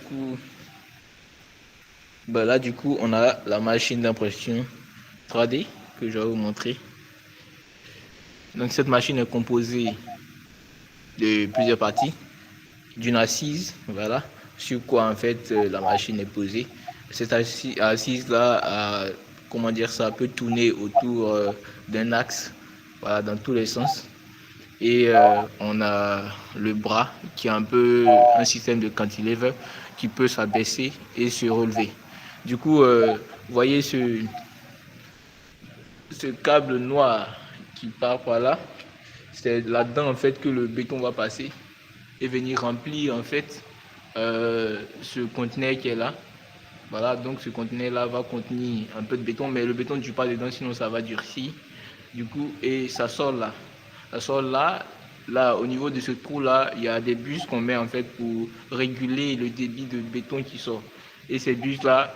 coup, on a la machine d'impression 3D que je vais vous montrer. Donc cette machine est composée de plusieurs parties, d'une assise, voilà, sur quoi en fait la machine est posée. Cette assise là, comment dire ça, peut tourner autour d'un axe, voilà, dans tous les sens. Et on a le bras qui est un peu un système de cantilever qui peut s'abaisser et se relever. Du coup, vous voyez ce câble noir qui part par là, c'est là-dedans en fait que le béton va passer et venir remplir en fait ce conteneur qui est là. Voilà, donc ce conteneur-là va contenir un peu de béton, mais le béton ne tue pas dedans, sinon ça va durcir. Du coup, et ça sort là. Ça sort là. Là, au niveau de ce trou-là, il y a des bus qu'on met en fait pour réguler le débit de béton qui sort. Et ces bus-là,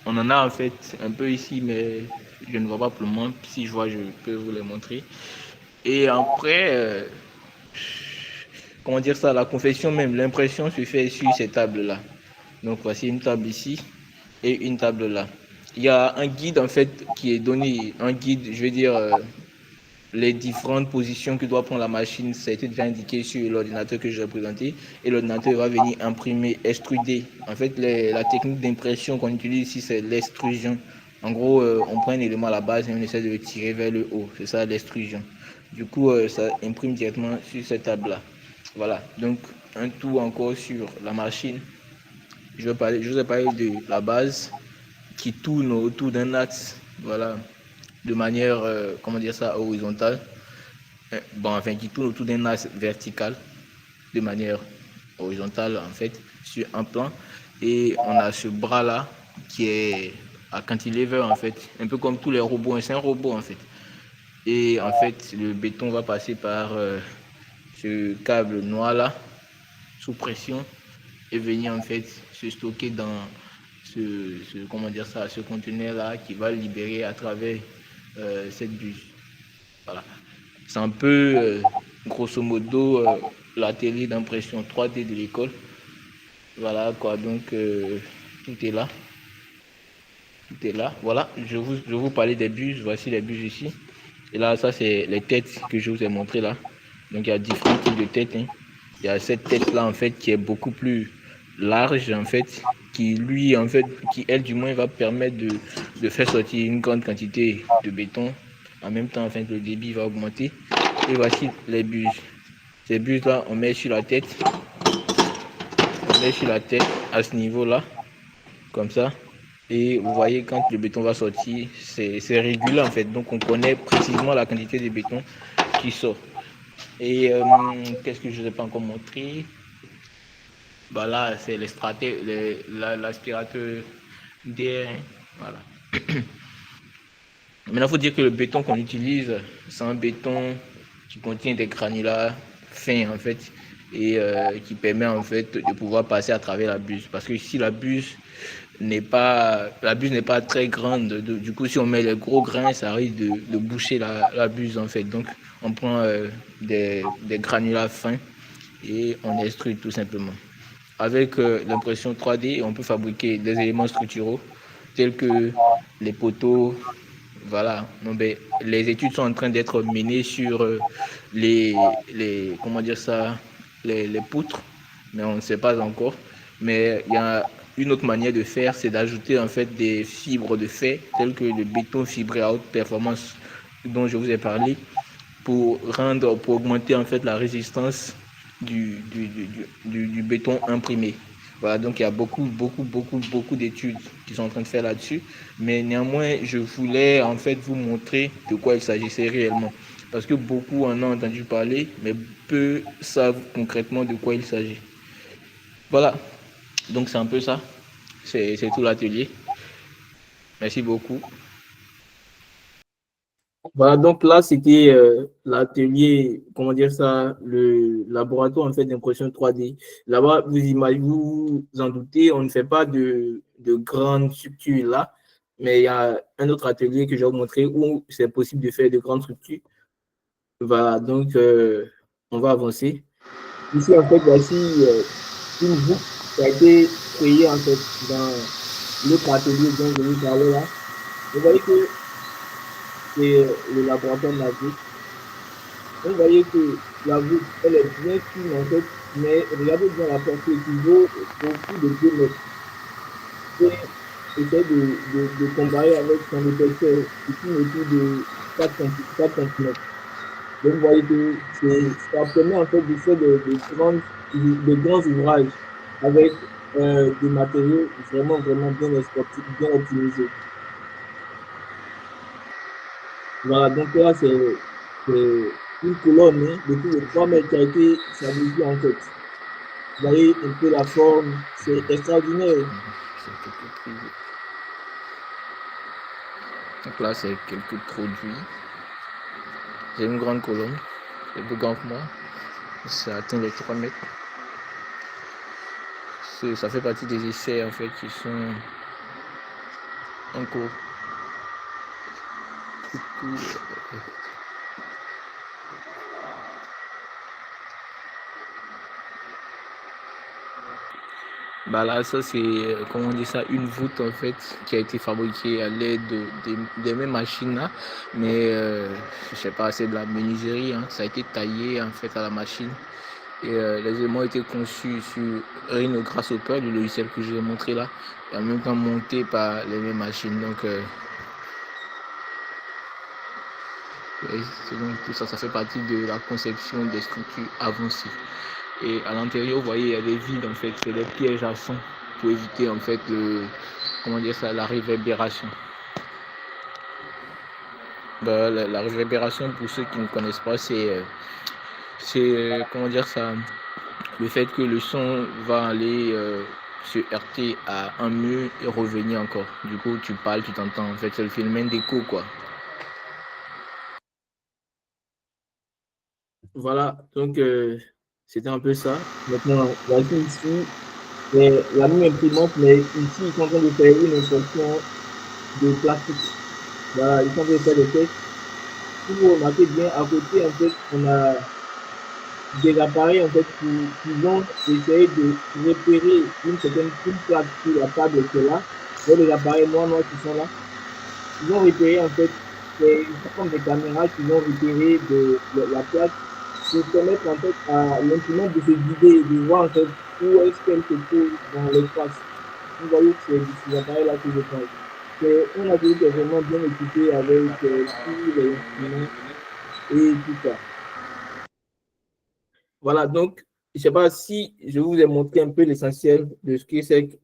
on en a en fait un peu ici, mais je ne vois pas pour le moment. Si je vois, je peux vous les montrer. Et après, comment dire ça, la confection même, l'impression se fait sur ces tables-là. Donc voici une table ici et une table là. Il y a un guide en fait qui est donné, un guide, je vais dire, les différentes positions que doit prendre la machine, ça a été déjà indiqué sur l'ordinateur que je vais présenter. Et l'ordinateur va venir imprimer, extruder. En fait, la technique d'impression qu'on utilise ici, c'est l'extrusion. En gros, on prend un élément à la base et on essaie de le tirer vers le haut. C'est ça l'extrusion. Du coup, ça imprime directement sur cette table-là. Voilà, donc un tour encore sur la machine. Je vous ai parlé de la base qui tourne autour d'un axe, voilà, de manière, comment dire ça, horizontale. Bon, enfin, qui tourne autour d'un axe vertical, de manière horizontale, en fait, sur un plan. Et on a ce bras-là qui est à cantilever, en fait, un peu comme tous les robots. C'est un robot, en fait. Et en fait, le béton va passer par ce câble noir-là, sous pression, et venir, en fait, se stocker dans ce conteneur-là qui va libérer à travers cette buse. Voilà. C'est un peu, grosso modo, l'atelier d'impression 3D de l'école. Voilà quoi, donc tout est là. Tout est là. Voilà, je vous parlais des buses. Voici les buses ici. Et là, ça, c'est les têtes que je vous ai montrées là. Donc, il y a différents types de têtes. Hein. Il y a cette tête-là, en fait, qui est beaucoup plus large, en fait, qui elle, du moins, va permettre de faire sortir une grande quantité de béton. En même temps, enfin, le débit va augmenter. Et voici les buses. Ces buses-là, on met sur la tête. On met sur la tête à ce niveau-là, comme ça. Et vous voyez, quand le béton va sortir, c'est régulier, en fait. Donc, on connaît précisément la quantité de béton qui sort. Et qu'est-ce que je ne vous ai pas encore montré? Bah là, c'est l'aspirateur d'air. Voilà. Maintenant, il faut dire que le béton qu'on utilise, c'est un béton qui contient des granulats fins, en fait, et qui permet, en fait, de pouvoir passer à travers la buse. Parce que ici, la buse n'est pas très grande. Du coup, si on met les gros grains, ça risque de boucher la buse, en fait. Donc, on prend des granulats fins et on extrude tout simplement. Avec l'impression 3D, on peut fabriquer des éléments structuraux tels que les poteaux. Voilà. Donc, les études sont en train d'être menées sur les poutres, mais on ne sait pas encore. Mais il y a une autre manière de faire, c'est d'ajouter en fait des fibres de fer, telles que le béton fibré à haute performance dont je vous ai parlé, pour augmenter en fait la résistance du béton imprimé. Voilà, donc il y a beaucoup d'études qui sont en train de faire là-dessus. Mais néanmoins, je voulais en fait vous montrer de quoi il s'agissait réellement. Parce que beaucoup en ont entendu parler, mais peu savent concrètement de quoi il s'agit. Voilà, donc c'est un peu ça. C'est tout l'atelier. Merci beaucoup. Voilà, donc là, c'était l'atelier, comment dire ça, le laboratoire en fait d'impression 3D. Là-bas, vous en doutez, on ne fait pas de grandes structures là, mais il y a un autre atelier que je vais vous montrer où c'est possible de faire de grandes structures. Voilà, donc on va avancer. Ici, en fait, voici une boucle qui a été créée en fait dans l'autre atelier dont je vous parlais là. Vous voyez que c'est le laboratoire de la voûte. Vous voyez que la voûte, elle est bien fine en fait, mais regardez bien la portée qui vaut beaucoup de 2 mètres. Et essaie de comparer avec son épaisseur, qui tourne autour de 4 cm. Donc, vous voyez que ça permet en fait de faire de grands ouvrages avec des matériaux vraiment, vraiment bien optimisés. Voilà, donc là, c'est une colonne de plus de 3 mètres qui a été fabriquée en fait. Vous voyez un peu la forme, c'est extraordinaire. Donc là, c'est quelques produits. J'ai une grande colonne, c'est plus grand que moi. Ça atteint les 3 mètres. Ça fait partie des essais en fait qui sont en cours. Bah là, ça c'est, comment on dit ça, une voûte en fait qui a été fabriquée à l'aide des mêmes machines là, mais je sais pas, c'est de la menuiserie, hein. Ça a été taillé en fait à la machine et les éléments ont été conçus sur Rhino Grasshopper, le logiciel que je vous ai montré là, et en même temps montés par les mêmes machines. Donc, donc tout ça, ça fait partie de la conception des structures avancées. Et à l'intérieur, vous voyez, il y a des vides en fait, c'est des pièges à son pour éviter en fait la réverbération. La réverbération, pour ceux qui ne connaissent pas, c'est comment dire ça, le fait que le son va aller se heurter à un mur et revenir encore. Du coup, tu parles, tu t'entends. En fait, c'est le phénomène d'écho, quoi. Voilà, donc c'était un peu ça. Maintenant, voici ici, c'est la même imprimante, mais ici, ils sont en train de faire une impression de plastique. Voilà, ils sont en train de faire des tests. Si vous remarquez bien, à côté, en fait, on a des appareils, en fait, qui vont essayer de repérer une plaque sur la table qui est là. Et les appareils noirs qui sont là, ils vont repérer, en fait, c'est comme des caméras qui vont repérer la plaque pour permettre, en fait, à l'imprimante de se guider, de voir, en fait, où est-ce qu'elle se trouve dans l'espace. Vous voyez que c'est ces appareils-là que je parle. C'est un atelier qui est vraiment bien équipé avec tous les instruments et tout ça. Voilà, donc, je ne sais pas si je vous ai montré un peu l'essentiel de ce que c'est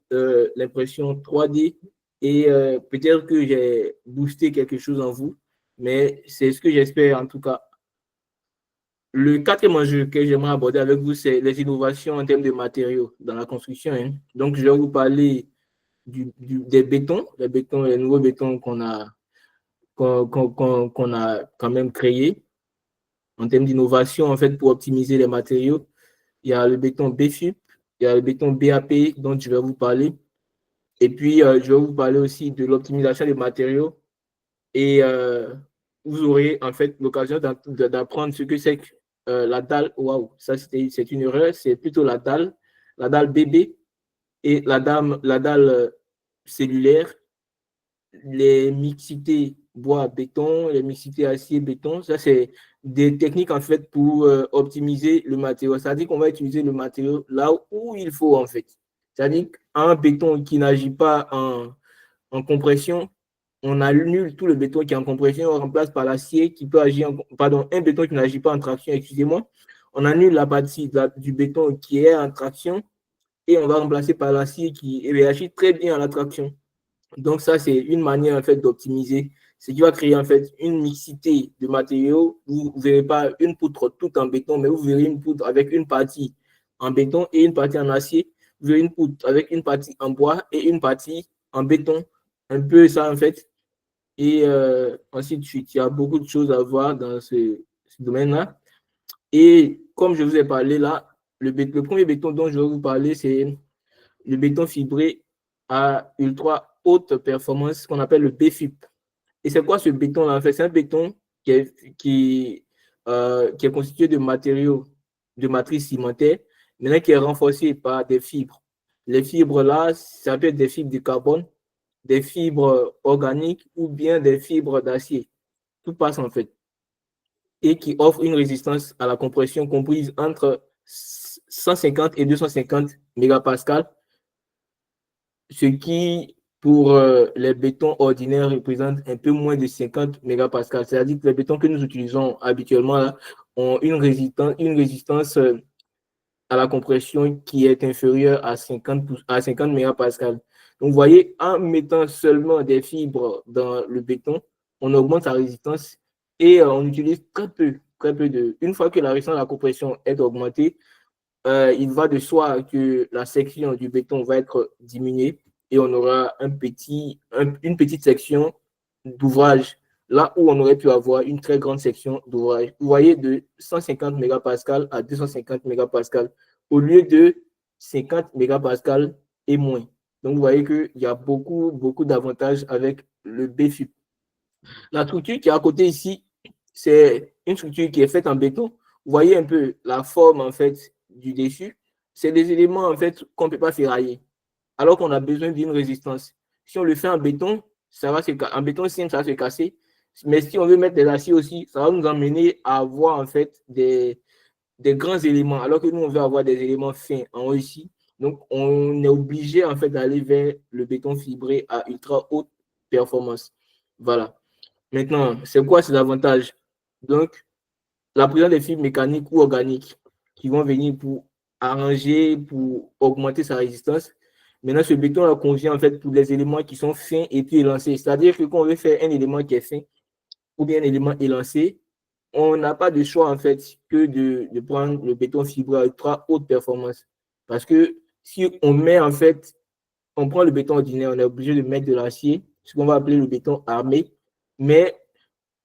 l'impression 3D et peut-être que j'ai boosté quelque chose en vous, mais c'est ce que j'espère en tout cas. Le quatrième enjeu que j'aimerais aborder avec vous, c'est les innovations en termes de matériaux dans la construction, hein. Donc, je vais vous parler des bétons, les nouveaux bétons qu'on a quand même créés en termes d'innovation, en fait, pour optimiser les matériaux. Il y a le béton BFUP, il y a le béton BAP dont je vais vous parler. Et puis, je vais vous parler aussi de l'optimisation des matériaux. Et vous aurez en fait l'occasion d'apprendre ce que c'est que la dalle. Waouh, ça c'est une erreur. C'est plutôt la dalle BB et la dalle cellulaire, les mixités bois-béton, les mixités acier-béton. Ça, c'est des techniques en fait pour optimiser le matériau. C'est-à-dire qu'on va utiliser le matériau là où il faut en fait. C'est-à-dire qu'un béton qui n'agit pas en compression, on annule tout le béton qui est en compression, on remplace par l'acier qui peut agir un béton qui n'agit pas en traction, excusez-moi. On annule la partie du béton qui est en traction et on va remplacer par l'acier qui réagit très bien à la traction. Donc, ça, c'est une manière, en fait, d'optimiser. Ce qui va créer, en fait, une mixité de matériaux. Vous ne verrez pas une poutre toute en béton, mais vous verrez une poutre avec une partie en béton et une partie en acier. Vous verrez une poutre avec une partie en bois et une partie en béton. Un peu ça, en fait. Et ainsi de suite. Il y a beaucoup de choses à voir dans ce domaine-là. Et comme je vous ai parlé là, le premier béton dont je vais vous parler, c'est le béton fibré à ultra haute performance qu'on appelle le BFUP. Et c'est quoi ce béton-là? En fait, c'est un béton qui est constitué de matériaux de matrice cimentaire, maintenant qui est renforcé par des fibres. Les fibres-là, ça peut être des fibres de carbone, des fibres organiques ou bien des fibres d'acier. Tout passe en fait. Et qui offre une résistance à la compression comprise entre 150 et 250 mégapascales, ce qui pour les bétons ordinaires représentent un peu moins de 50 mégapascales. C'est-à-dire que les bétons que nous utilisons habituellement là, ont une résistance à la compression qui est inférieure à 50 mégapascales. Donc, vous voyez, en mettant seulement des fibres dans le béton, on augmente sa résistance et on utilise très peu de... Une fois que la résistance à la compression est augmentée, il va de soi que la section du béton va être diminuée et on aura une petite section d'ouvrage là où on aurait pu avoir une très grande section d'ouvrage. Vous voyez, de 150 mégapascales à 250 mégapascales au lieu de 50 mégapascales et moins. Donc, vous voyez qu'il y a beaucoup d'avantages avec le BFUP. La structure qui est à côté ici, c'est une structure qui est faite en béton. Vous voyez un peu la forme, en fait, du dessus. C'est des éléments, en fait, qu'on ne peut pas ferrailler, alors qu'on a besoin d'une résistance. Si on le fait en béton, en béton simple, ça va se casser. Mais si on veut mettre des aciers aussi, ça va nous emmener à avoir, en fait, des grands éléments, alors que nous, on veut avoir des éléments fins en haut ici. Donc, on est obligé, en fait, d'aller vers le béton fibré à ultra haute performance. Voilà. Maintenant, c'est quoi ces avantages? Donc, la présence des fibres mécaniques ou organiques qui vont venir pour arranger, pour augmenter sa résistance. Maintenant, ce béton-là convient en fait pour les éléments qui sont fins et puis élancés. C'est-à-dire que quand on veut faire un élément qui est fin ou bien un élément élancé, on n'a pas de choix en fait que de prendre le béton fibré à ultra haute performance. Parce que si on met en fait, on prend le béton ordinaire, on est obligé de mettre de l'acier, ce qu'on va appeler le béton armé, mais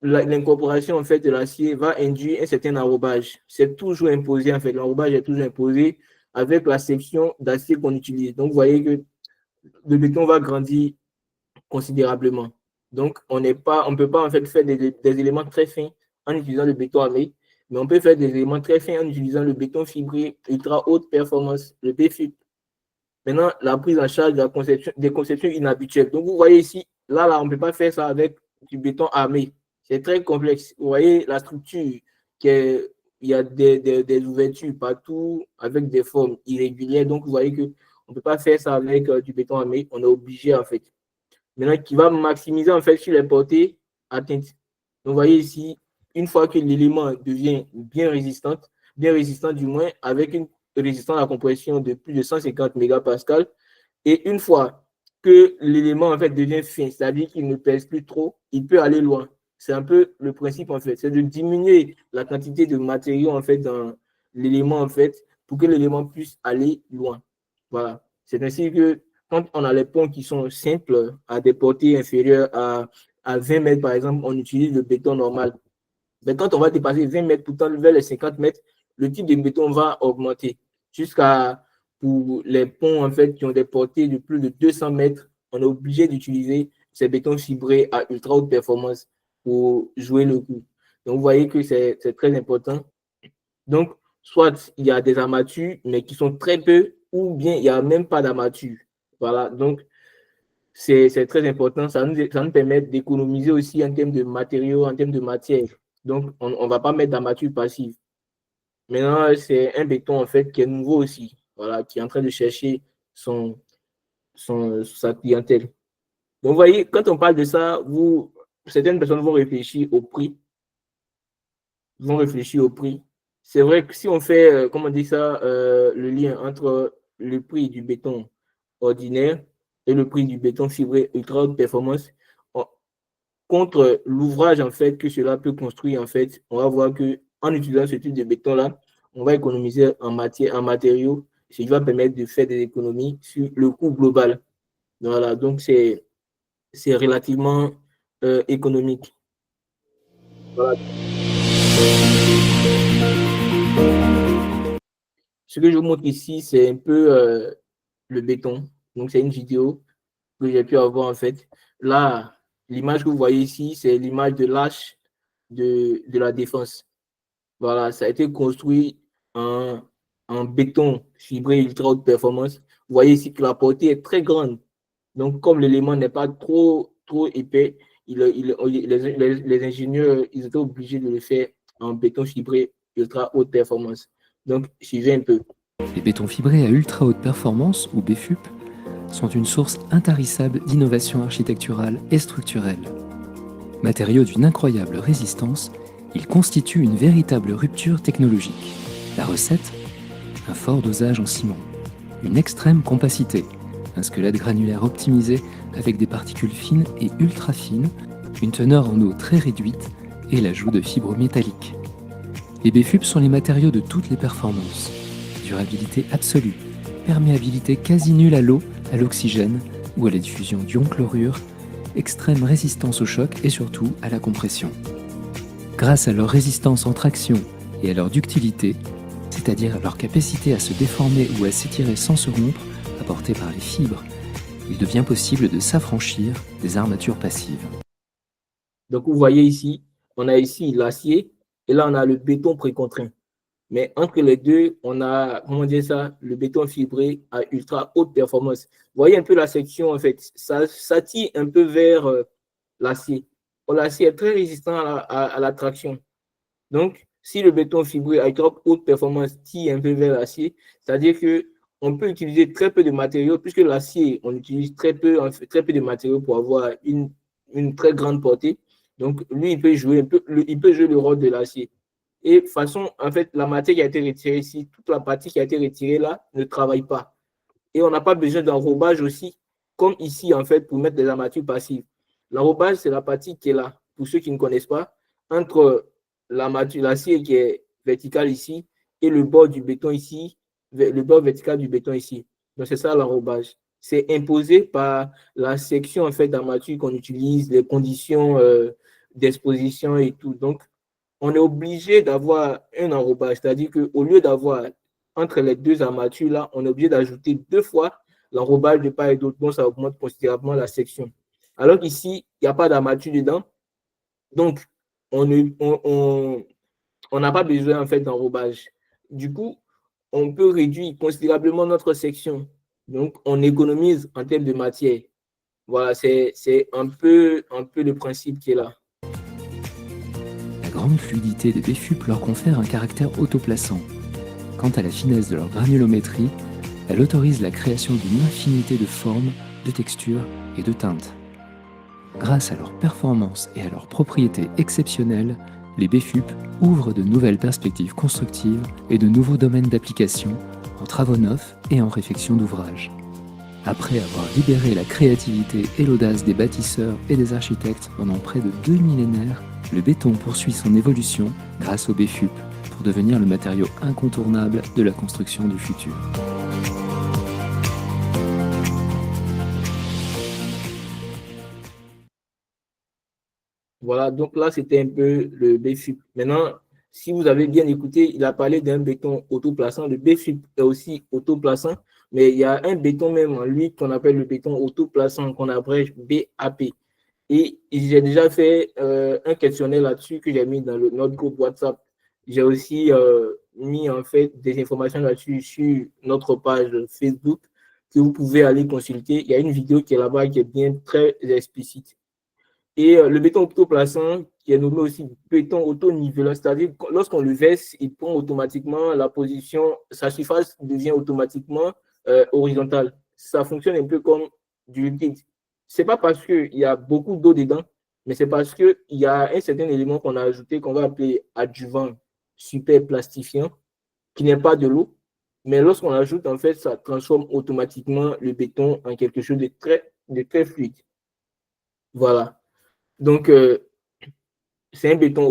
l'incorporation en fait de l'acier va induire un certain enrobage. C'est toujours imposé en fait, l'enrobage est toujours imposé avec la section d'acier qu'on utilise. Donc, vous voyez que le béton va grandir considérablement. Donc, on ne peut pas en fait faire des éléments très fins en utilisant le béton armé, mais on peut faire des éléments très fins en utilisant le béton fibré ultra haute performance, le BFUP. Maintenant, la prise en charge des conceptions inhabituelles. Donc, vous voyez ici, là on ne peut pas faire ça avec du béton armé. C'est très complexe. Vous voyez la structure, il y a des ouvertures partout avec des formes irrégulières. Donc, vous voyez qu'on ne peut pas faire ça avec du béton armé. On est obligé, en fait. Maintenant, qui va maximiser, en fait, sur les portées atteintes. Donc, vous voyez ici, une fois que l'élément devient bien résistant du moins, avec une résistance à la compression de plus de 150 mégapascales, et une fois que l'élément, en fait, devient fin, c'est-à-dire qu'il ne pèse plus trop, il peut aller loin. C'est un peu le principe, en fait. C'est de diminuer la quantité de matériaux, en fait, dans l'élément, en fait, pour que l'élément puisse aller loin. Voilà. C'est ainsi que quand on a les ponts qui sont simples, à des portées inférieures à 20 mètres, par exemple, on utilise le béton normal. Mais quand on va dépasser 20 mètres, pourtant, vers les 50 mètres, le type de béton va augmenter. Jusqu'à, pour les ponts, en fait, qui ont des portées de plus de 200 mètres, on est obligé d'utiliser ces bétons fibrés à ultra haute performance pour jouer le coup. Donc, vous voyez que c'est très important. Donc, soit il y a des armatures, mais qui sont très peu, ou bien il n'y a même pas d'armature. Voilà, donc c'est très important. Ça nous permet d'économiser aussi en termes de matériaux, en termes de matière. Donc, on ne va pas mettre d'armature passive. Maintenant, c'est un béton, en fait, qui est nouveau aussi, voilà, qui est en train de chercher sa clientèle. Donc, vous voyez, quand on parle de ça, certaines personnes vont réfléchir au prix. C'est vrai que si on fait, comment on dit ça, le lien entre le prix du béton ordinaire et le prix du béton fibré ultra haute performance, contre l'ouvrage, en fait, que cela peut construire, en fait, on va voir qu'en utilisant ce type de béton-là, on va économiser en matériaux, ce qui va permettre de faire des économies sur le coût global. Voilà, donc c'est relativement économique. Voilà. Ce que je vous montre ici, c'est un peu le béton. Donc, c'est une vidéo que j'ai pu avoir, en fait. Là, l'image que vous voyez ici, c'est l'image de l'arche de la Défense. Voilà, ça a été construit en béton fibré ultra haute performance. Vous voyez ici que la portée est très grande. Donc, comme l'élément n'est pas trop épais, les ingénieurs, ils étaient obligés de le faire en béton fibré ultra haute performance. Donc, suivez un peu. Les bétons fibrés à ultra haute performance, ou BFUP, sont une source intarissable d'innovation architecturale et structurelle. Matériaux d'une incroyable résistance, ils constituent une véritable rupture technologique. La recette ? Un fort dosage en ciment, une extrême compacité, un squelette granulaire optimisé avec des particules fines et ultra fines, une teneur en eau très réduite et l'ajout de fibres métalliques. Les BFUP sont les matériaux de toutes les performances. Durabilité absolue, perméabilité quasi nulle à l'eau, à l'oxygène ou à la diffusion d'ions chlorure, extrême résistance au choc et surtout à la compression. Grâce à leur résistance en traction et à leur ductilité, c'est-à-dire leur capacité à se déformer ou à s'étirer sans se rompre, apportée par les fibres, il devient possible de s'affranchir des armatures passives. Donc, vous voyez ici, on a ici l'acier et là, on a le béton précontraint. Mais entre les deux, on a, comment dire ça, le béton fibré à ultra haute performance. Vous voyez un peu la section, en fait, ça tire un peu vers l'acier. L'acier est très résistant à la traction. Donc, si le béton fibré à ultra haute performance tire un peu vers l'acier, c'est-à-dire qu'on peut utiliser très peu de matériaux, puisque l'acier, on utilise très peu de matériaux pour avoir une très grande portée. Donc, lui, il peut jouer le rôle de l'acier. Et de toute façon, en fait, la matière qui a été retirée ici, toute la partie qui a été retirée là, ne travaille pas. Et on n'a pas besoin d'enrobage aussi, comme ici, en fait, pour mettre des armatures passives. L'enrobage, c'est la partie qui est là, pour ceux qui ne connaissent pas, entre l'acier qui est vertical ici et le bord du béton ici, le bord vertical du béton ici. Donc, c'est ça l'enrobage. C'est imposé par la section, en fait, d'armature qu'on utilise, les conditions d'exposition et tout. Donc, on est obligé d'avoir un enrobage, c'est-à-dire qu'au lieu d'avoir entre les deux armatures, là, on est obligé d'ajouter 2 fois l'enrobage de part et d'autre, donc ça augmente considérablement la section. Alors qu'ici, il n'y a pas d'armature dedans, donc on n'a pas besoin en fait d'enrobage. Du coup, on peut réduire considérablement notre section, donc on économise en termes de matière. Voilà, c'est un peu le principe qui est là. La grande fluidité des BFUP leur confère un caractère autoplaçant. Quant à la finesse de leur granulométrie, elle autorise la création d'une infinité de formes, de textures et de teintes. Grâce à leur performance et à leurs propriétés exceptionnelles, les BFUP ouvrent de nouvelles perspectives constructives et de nouveaux domaines d'application en travaux neufs et en réfection d'ouvrages. Après avoir libéré la créativité et l'audace des bâtisseurs et des architectes pendant près de 2 millénaires, le béton poursuit son évolution grâce au BFUP pour devenir le matériau incontournable de la construction du futur. Voilà, donc là, c'était un peu le BFUP. Maintenant, si vous avez bien écouté, il a parlé d'un béton autoplaçant. Le BFUP est aussi autoplaçant, mais il y a un béton même en lui qu'on appelle le béton autoplaçant, qu'on abrège BAP. Et j'ai déjà fait un questionnaire là-dessus que j'ai mis dans notre groupe WhatsApp. J'ai aussi mis en fait des informations là-dessus sur notre page Facebook que vous pouvez aller consulter. Il y a une vidéo qui est là-bas qui est bien très explicite. Et le béton autoplaçant, qui est nommé aussi béton auto-nivelant, c'est-à-dire que lorsqu'on le verse, il prend automatiquement la position, sa surface devient automatiquement horizontale. Ça fonctionne un peu comme du liquide. Ce n'est pas parce qu'il y a beaucoup d'eau dedans, mais c'est parce qu'il y a un certain élément qu'on a ajouté, qu'on va appeler adjuvant super plastifiant, qui n'est pas de l'eau. Mais lorsqu'on ajoute, en fait, ça transforme automatiquement le béton en quelque chose de très fluide. Voilà. Donc, c'est un béton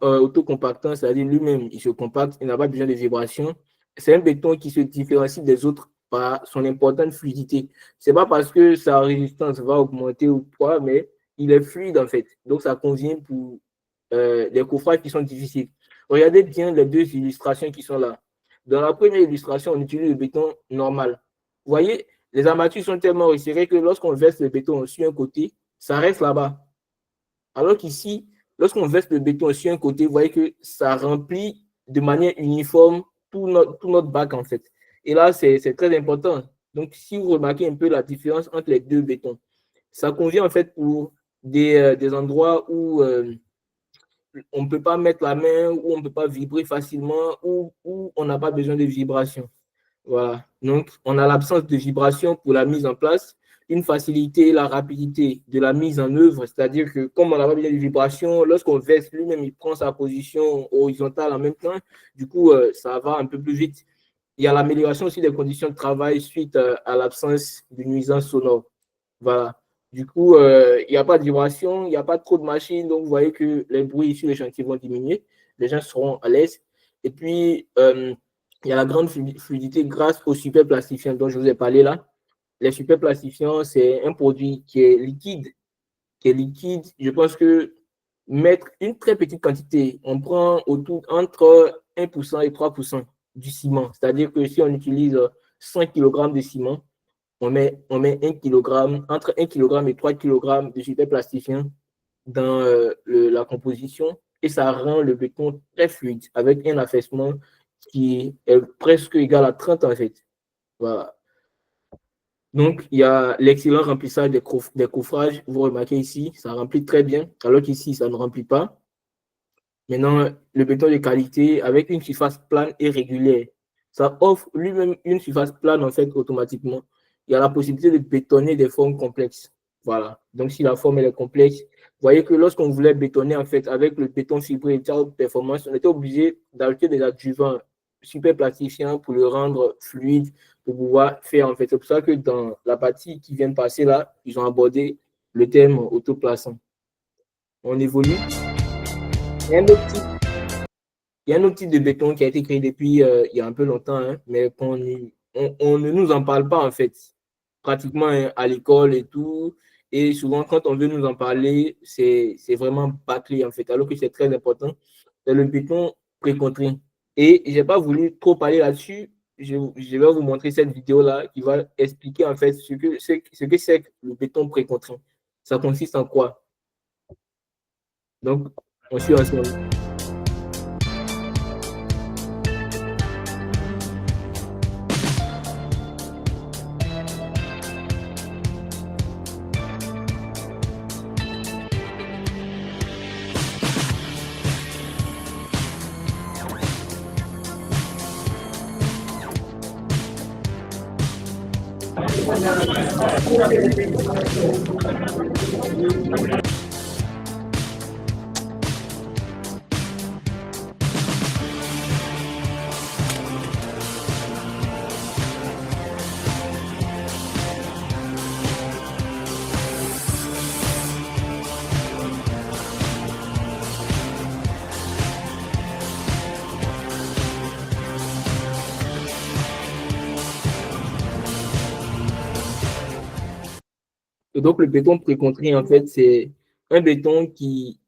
autocompactant, c'est-à-dire lui-même, il se compacte, il n'a pas besoin de vibration. C'est un béton qui se différencie des autres par son importante fluidité. Ce n'est pas parce que sa résistance va augmenter ou quoi, mais il est fluide en fait. Donc, ça convient pour les coffrages qui sont difficiles. Regardez bien les deux illustrations qui sont là. Dans la première illustration, on utilise le béton normal. Vous voyez, les armatures sont tellement resserrées que lorsqu'on verse le béton sur un côté, ça reste là-bas. Alors qu'ici, lorsqu'on verse le béton sur un côté, vous voyez que ça remplit de manière uniforme tout notre bac en fait. Et là, c'est très important. Donc, si vous remarquez un peu la différence entre les deux bétons, ça convient en fait pour des endroits où on ne peut pas mettre la main, où on ne peut pas vibrer facilement, où on n'a pas besoin de vibration. Voilà. Donc, on a l'absence de vibration pour la mise en place, une facilité et la rapidité de la mise en œuvre, c'est-à-dire que comme on n'a pas besoin de vibration, lorsqu'on verse lui-même, il prend sa position horizontale en même temps, du coup, ça va un peu plus vite. Il y a l'amélioration aussi des conditions de travail suite à l'absence de nuisances sonores. Voilà. Du coup, il n'y a pas de vibration, il n'y a pas trop de machines, donc vous voyez que les bruits sur les chantiers vont diminuer, les gens seront à l'aise. Et puis, il y a la grande fluidité grâce aux superplastifiants dont je vous ai parlé là. Les superplastifiants, c'est un produit qui est liquide. Je pense que mettre une très petite quantité, on prend autour entre 1% et 3% du ciment. C'est-à-dire que si on utilise 100 kg de ciment, on met 1 kg, entre 1 kg et 3 kg de superplastifiant dans la composition et ça rend le béton très fluide avec un affaissement qui est presque égal à 30 en fait. Voilà. Donc, il y a l'excellent remplissage des coffrages. Vous remarquez ici, ça remplit très bien, alors qu'ici, ça ne remplit pas. Maintenant, le béton de qualité avec une surface plane et régulière, ça offre lui-même une surface plane en fait automatiquement. Il y a la possibilité de bétonner des formes complexes. Voilà. Donc, si la forme elle est complexe, vous voyez que lorsqu'on voulait bétonner en fait avec le béton fibré de haute performance, on était obligé d'ajouter des adjuvants super plastifiants pour le rendre fluide, pour pouvoir faire en fait. C'est pour ça que dans la partie qui vient de passer là, ils ont abordé le thème autoplaçant. On évolue. Il y a un autre type de béton qui a été créé depuis il y a un peu longtemps, hein, mais on ne nous en parle pas en fait, pratiquement hein, à l'école et tout. Et souvent, quand on veut nous en parler, c'est vraiment bâclé en fait, alors que c'est très important. C'est le béton précontré. Et je n'ai pas voulu trop parler là-dessus. Je vais vous montrer cette vidéo-là qui va expliquer en fait ce que c'est que le béton précontré. Ça consiste en quoi? Donc, on suit ensemble. Et donc, le béton précontré, en fait, c'est un béton qui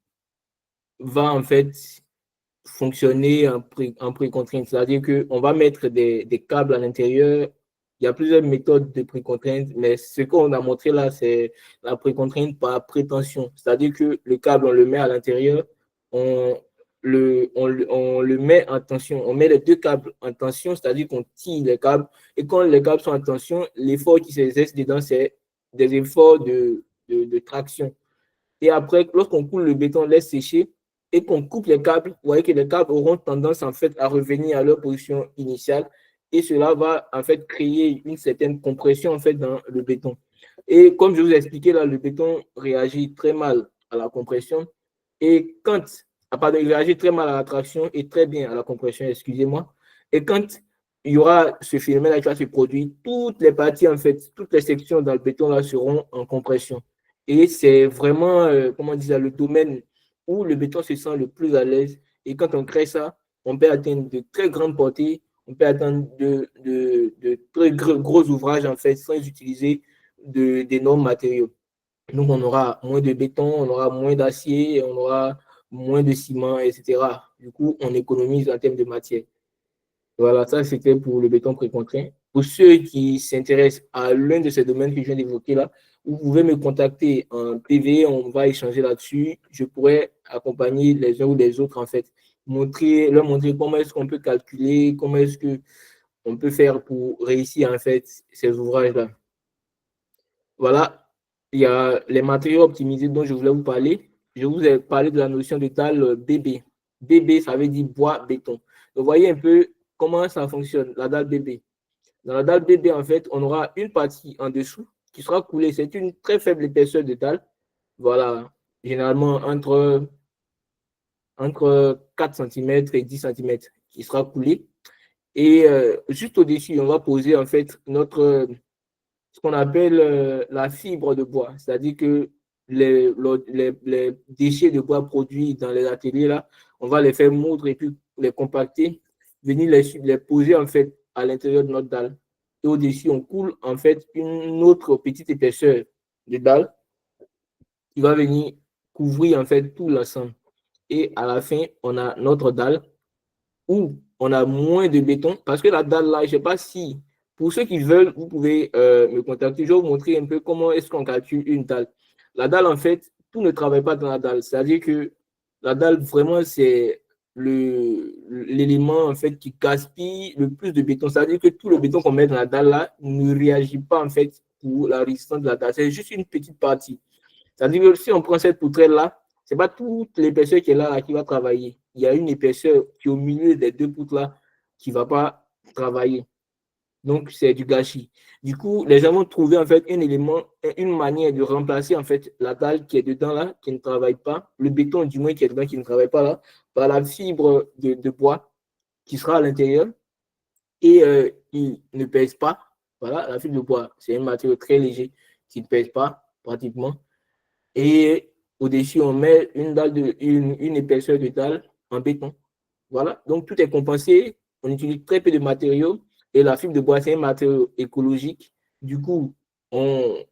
va, en fait, fonctionner en précontrainte. C'est-à-dire qu'on va mettre des câbles à l'intérieur. Il y a plusieurs méthodes de précontrainte, mais ce qu'on a montré là, c'est la précontrainte par prétention. C'est-à-dire que le câble, on le met à l'intérieur, on le met en tension. On met les deux câbles en tension, c'est-à-dire qu'on tire les câbles. Et quand les câbles sont en tension, l'effort qui s'exerce dedans, c'est des efforts de traction. Et après, lorsqu'on coule le béton, on laisse sécher et qu'on coupe les câbles, vous voyez que les câbles auront tendance en fait à revenir à leur position initiale et cela va en fait créer une certaine compression en fait dans le béton. Et comme je vous ai expliqué là, le béton réagit très mal à la compression et quand, il réagit très mal à la traction et très bien à la compression, excusez-moi. Et quand il y aura ce phénomène qui va se produire, toutes les parties en fait, toutes les sections dans le béton là seront en compression. Et c'est vraiment, comment dire, le domaine où le béton se sent le plus à l'aise. Et quand on crée ça, on peut atteindre de très grandes portées, on peut atteindre de très gros ouvrages, en fait, sans utiliser d'énormes matériaux. Donc, on aura moins de béton, on aura moins d'acier, on aura moins de ciment, etc. Du coup, on économise en termes de matière. Voilà, ça c'était pour le béton précontraint. Pour ceux qui s'intéressent à l'un de ces domaines que je viens d'évoquer là, vous pouvez me contacter en PV, on va échanger là-dessus. Je pourrais accompagner les uns ou les autres en fait, leur montrer comment est-ce qu'on peut calculer, comment est-ce qu'on peut faire pour réussir en fait ces ouvrages-là. Voilà, il y a les matériaux optimisés dont je voulais vous parler. Je vous ai parlé de la notion de dalle BB. BB, ça veut dire bois béton. Donc, vous voyez un peu comment ça fonctionne, la dalle BB. Dans la dalle BB, en fait, on aura une partie en dessous qui sera coulée. C'est une très faible épaisseur de dalle. Voilà, généralement entre 4 cm et 10 cm qui sera coulée. Et juste au-dessus, on va poser en fait ce qu'on appelle la fibre de bois. C'est-à-dire que les déchets de bois produits dans les ateliers, là, on va les faire moudre et puis les compacter, venir les poser en fait à l'intérieur de notre dalle. Et au-dessus, on coule en fait une autre petite épaisseur de dalle qui va venir couvrir en fait tout l'ensemble. Et à la fin, on a notre dalle où on a moins de béton parce que la dalle là, je ne sais pas si, pour ceux qui veulent, vous pouvez me contacter. Je vais vous montrer un peu comment est-ce qu'on calcule une dalle. La dalle, en fait, tout ne travaille pas dans la dalle. C'est-à-dire que la dalle, vraiment, c'est l'élément en fait qui gaspille le plus de béton. C'est-à-dire que tout le béton qu'on met dans la dalle là ne réagit pas en fait pour la résistance de la dalle. C'est juste une petite partie. C'est-à-dire que si on prend cette poutrelle là, ce n'est pas toute l'épaisseur qui est là qui va travailler. Il y a une épaisseur qui est au milieu des deux poutres là qui ne va pas travailler. Donc, c'est du gâchis. Du coup, les gens vont trouver en fait un élément, une manière de remplacer en fait la dalle qui est dedans là, qui ne travaille pas, le béton du moins qui est dedans qui ne travaille pas là, par la fibre de bois qui sera à l'intérieur et il ne pèse pas. Voilà, la fibre de bois, c'est un matériau très léger qui ne pèse pas pratiquement. Et au-dessus, on met une épaisseur de dalle en béton. Voilà, donc tout est compensé. On utilise très peu de matériaux et la fibre de bois, c'est un matériau écologique. Du coup, on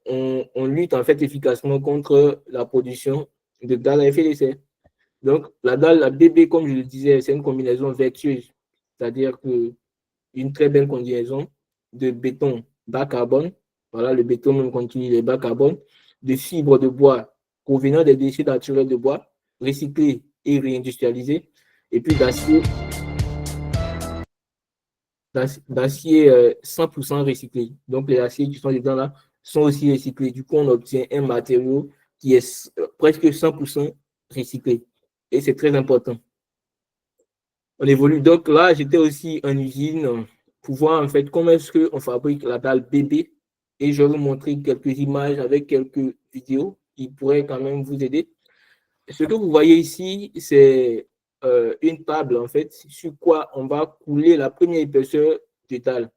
lutte en fait efficacement contre la production de dalle à effet de serre. Donc, la dalle, la BB, comme je le disais, c'est une combinaison vertueuse, c'est-à-dire une très belle combinaison de béton bas carbone. Voilà, le béton même continue les bas carbone, de fibres de bois provenant des déchets naturels de bois, recyclés et réindustrialisés, et puis d'acier 100% recyclé. Donc, les aciers qui sont dedans là sont aussi recyclés. Du coup, on obtient un matériau qui est presque 100% recyclé. Et c'est très important. On évolue. Donc là, j'étais aussi en usine pour voir en fait comment est-ce qu'on fabrique la dalle BB. Et je vais vous montrer quelques images avec quelques vidéos qui pourraient quand même vous aider. Ce que vous voyez ici, c'est une table en fait sur quoi on va couler la première épaisseur de dalle.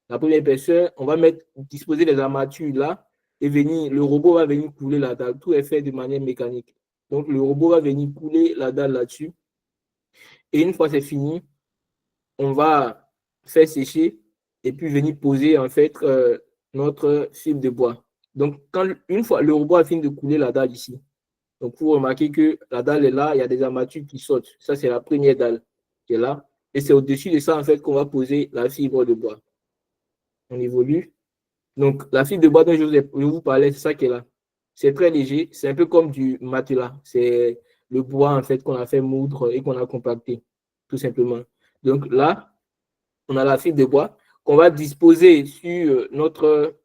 La première épaisseur, on va disposer les armatures là et le robot va venir couler la dalle. Tout est fait de manière mécanique. Donc le robot va venir couler la dalle là-dessus. Et une fois c'est fini, on va faire sécher et puis venir poser en fait notre fibre de bois. Donc une fois le robot a fini de couler la dalle ici, donc, vous remarquez que la dalle est là, il y a des armatures qui sautent. Ça, c'est la première dalle qui est là. Et c'est au-dessus de ça, en fait, qu'on va poser la fibre de bois. On évolue. Donc, la fibre de bois dont je vous parlais, c'est ça qui est là. C'est très léger. C'est un peu comme du matelas. C'est le bois, en fait, qu'on a fait moudre et qu'on a compacté, tout simplement. Donc, là, on a la fibre de bois qu'on va disposer sur notre...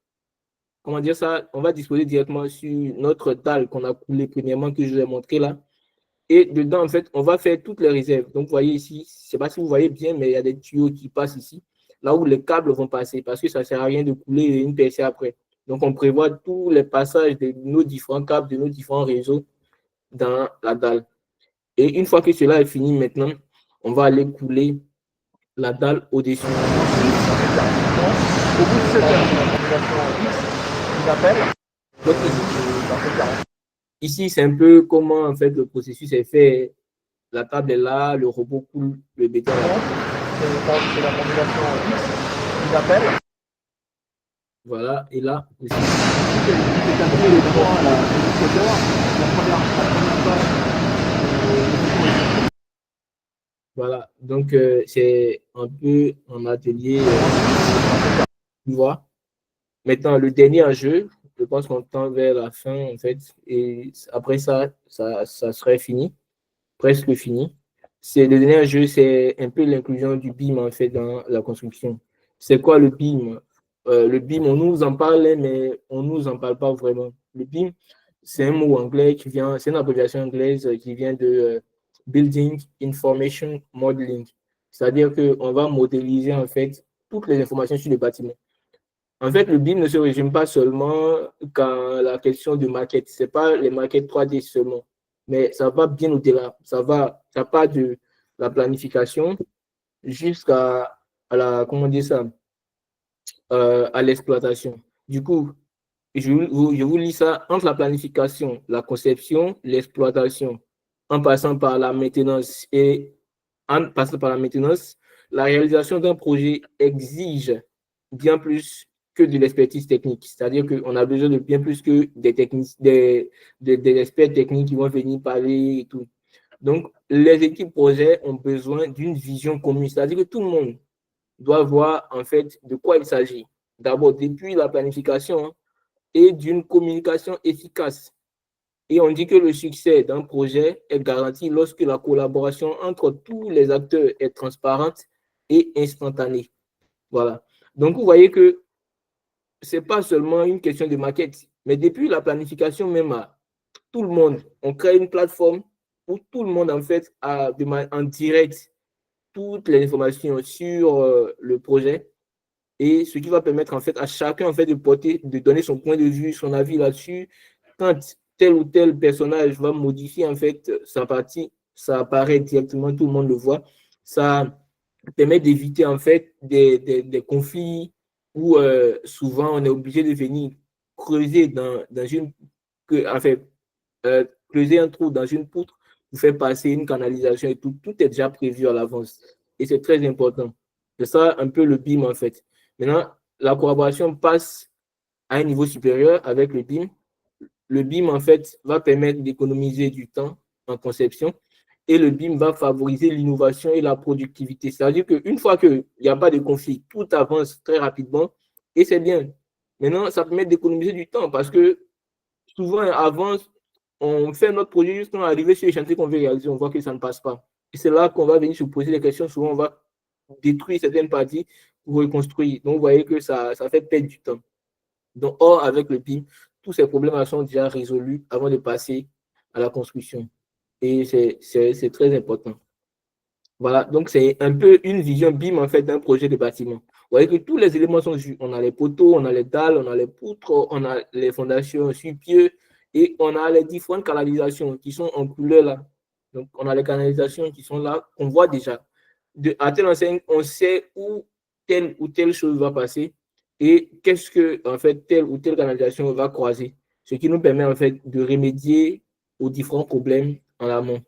Comment dire ça? On va disposer directement sur notre dalle qu'on a coulée premièrement, que je vous ai montré là. Et dedans, en fait, on va faire toutes les réserves. Donc, vous voyez ici, je ne sais pas si vous voyez bien, mais il y a des tuyaux qui passent ici, là où les câbles vont passer, parce que ça ne sert à rien de couler une percée après. Donc, on prévoit tous les passages de nos différents câbles, de nos différents réseaux dans la dalle. Et une fois que cela est fini, maintenant, on va aller couler la dalle au-dessus. Au bout de 7 heures, donc, ici, c'est un peu comment en fait le processus est fait. La table est là, le robot coule le béton. C'est la combinaison qu'ils appellent. Voilà, et là aussi. Voilà, donc c'est un peu en atelier. Tu vois. Maintenant, le dernier enjeu, je pense qu'on tend vers la fin, en fait, et après ça serait fini, presque fini. Le dernier enjeu, c'est un peu l'inclusion du BIM, en fait, dans la construction. C'est quoi le BIM? Le BIM, on nous en parle, mais on ne nous en parle pas vraiment. Le BIM, c'est un mot anglais c'est une abréviation anglaise qui vient de Building Information Modeling. C'est-à-dire qu'on va modéliser, en fait, toutes les informations sur le bâtiment. En fait, le BIM ne se résume pas seulement qu'à la question de maquette. Ce n'est pas les maquettes 3D seulement, mais ça va bien au-delà. Ça part de la planification jusqu'à comment dire ça, à l'exploitation. Du coup, je vous lis ça entre la planification, la conception, l'exploitation, en passant par la maintenance la réalisation d'un projet exige bien plus que de l'expertise technique. C'est-à-dire qu'on a besoin de bien plus que des experts techniques qui vont venir parler et tout. Donc, les équipes projets ont besoin d'une vision commune. C'est-à-dire que tout le monde doit voir en fait de quoi il s'agit. D'abord, depuis la planification et d'une communication efficace. Et on dit que le succès d'un projet est garanti lorsque la collaboration entre tous les acteurs est transparente et instantanée. Voilà. Donc, vous voyez que ce n'est pas seulement une question de maquette, mais depuis la planification même, tout le monde, on crée une plateforme où tout le monde, en fait, a en direct toutes les informations sur le projet et ce qui va permettre, en fait, à chacun, en fait, de donner son point de vue, son avis là-dessus. Quand tel ou tel personnage va modifier, en fait, sa partie, ça apparaît directement, tout le monde le voit. Ça permet d'éviter, en fait, des conflits où souvent on est obligé de venir creuser creuser un trou dans une poutre pour faire passer une canalisation et tout. Tout est déjà prévu à l'avance. Et c'est très important. C'est ça un peu le BIM, en fait. Maintenant, la collaboration passe à un niveau supérieur avec le BIM. Le BIM, en fait, va permettre d'économiser du temps en conception et le BIM va favoriser l'innovation et la productivité. C'est-à-dire qu'une fois qu'il n'y a pas de conflit, tout avance très rapidement et c'est bien. Maintenant, ça permet d'économiser du temps parce que souvent, avant, on fait notre projet juste quand on arrive sur les chantiers qu'on veut réaliser, on voit que ça ne passe pas. Et c'est là qu'on va venir se poser des questions. Souvent, on va détruire certaines parties pour reconstruire. Donc, vous voyez que ça fait perdre du temps. Donc, or, avec le BIM, tous ces problèmes sont déjà résolus avant de passer à la construction. Et c'est très important. Voilà, donc c'est un peu une vision BIM en fait d'un projet de bâtiment. Vous voyez que tous les éléments sont vus. On a les poteaux, on a les dalles, on a les poutres, on a les fondations sur pied et on a les différentes canalisations qui sont en couleur là. Donc, on a les canalisations qui sont là, qu'on voit déjà. À telle enseigne, on sait où telle ou telle chose va passer et qu'est-ce que, en fait, telle ou telle canalisation va croiser. Ce qui nous permet, en fait, de remédier aux différents problèmes en amont.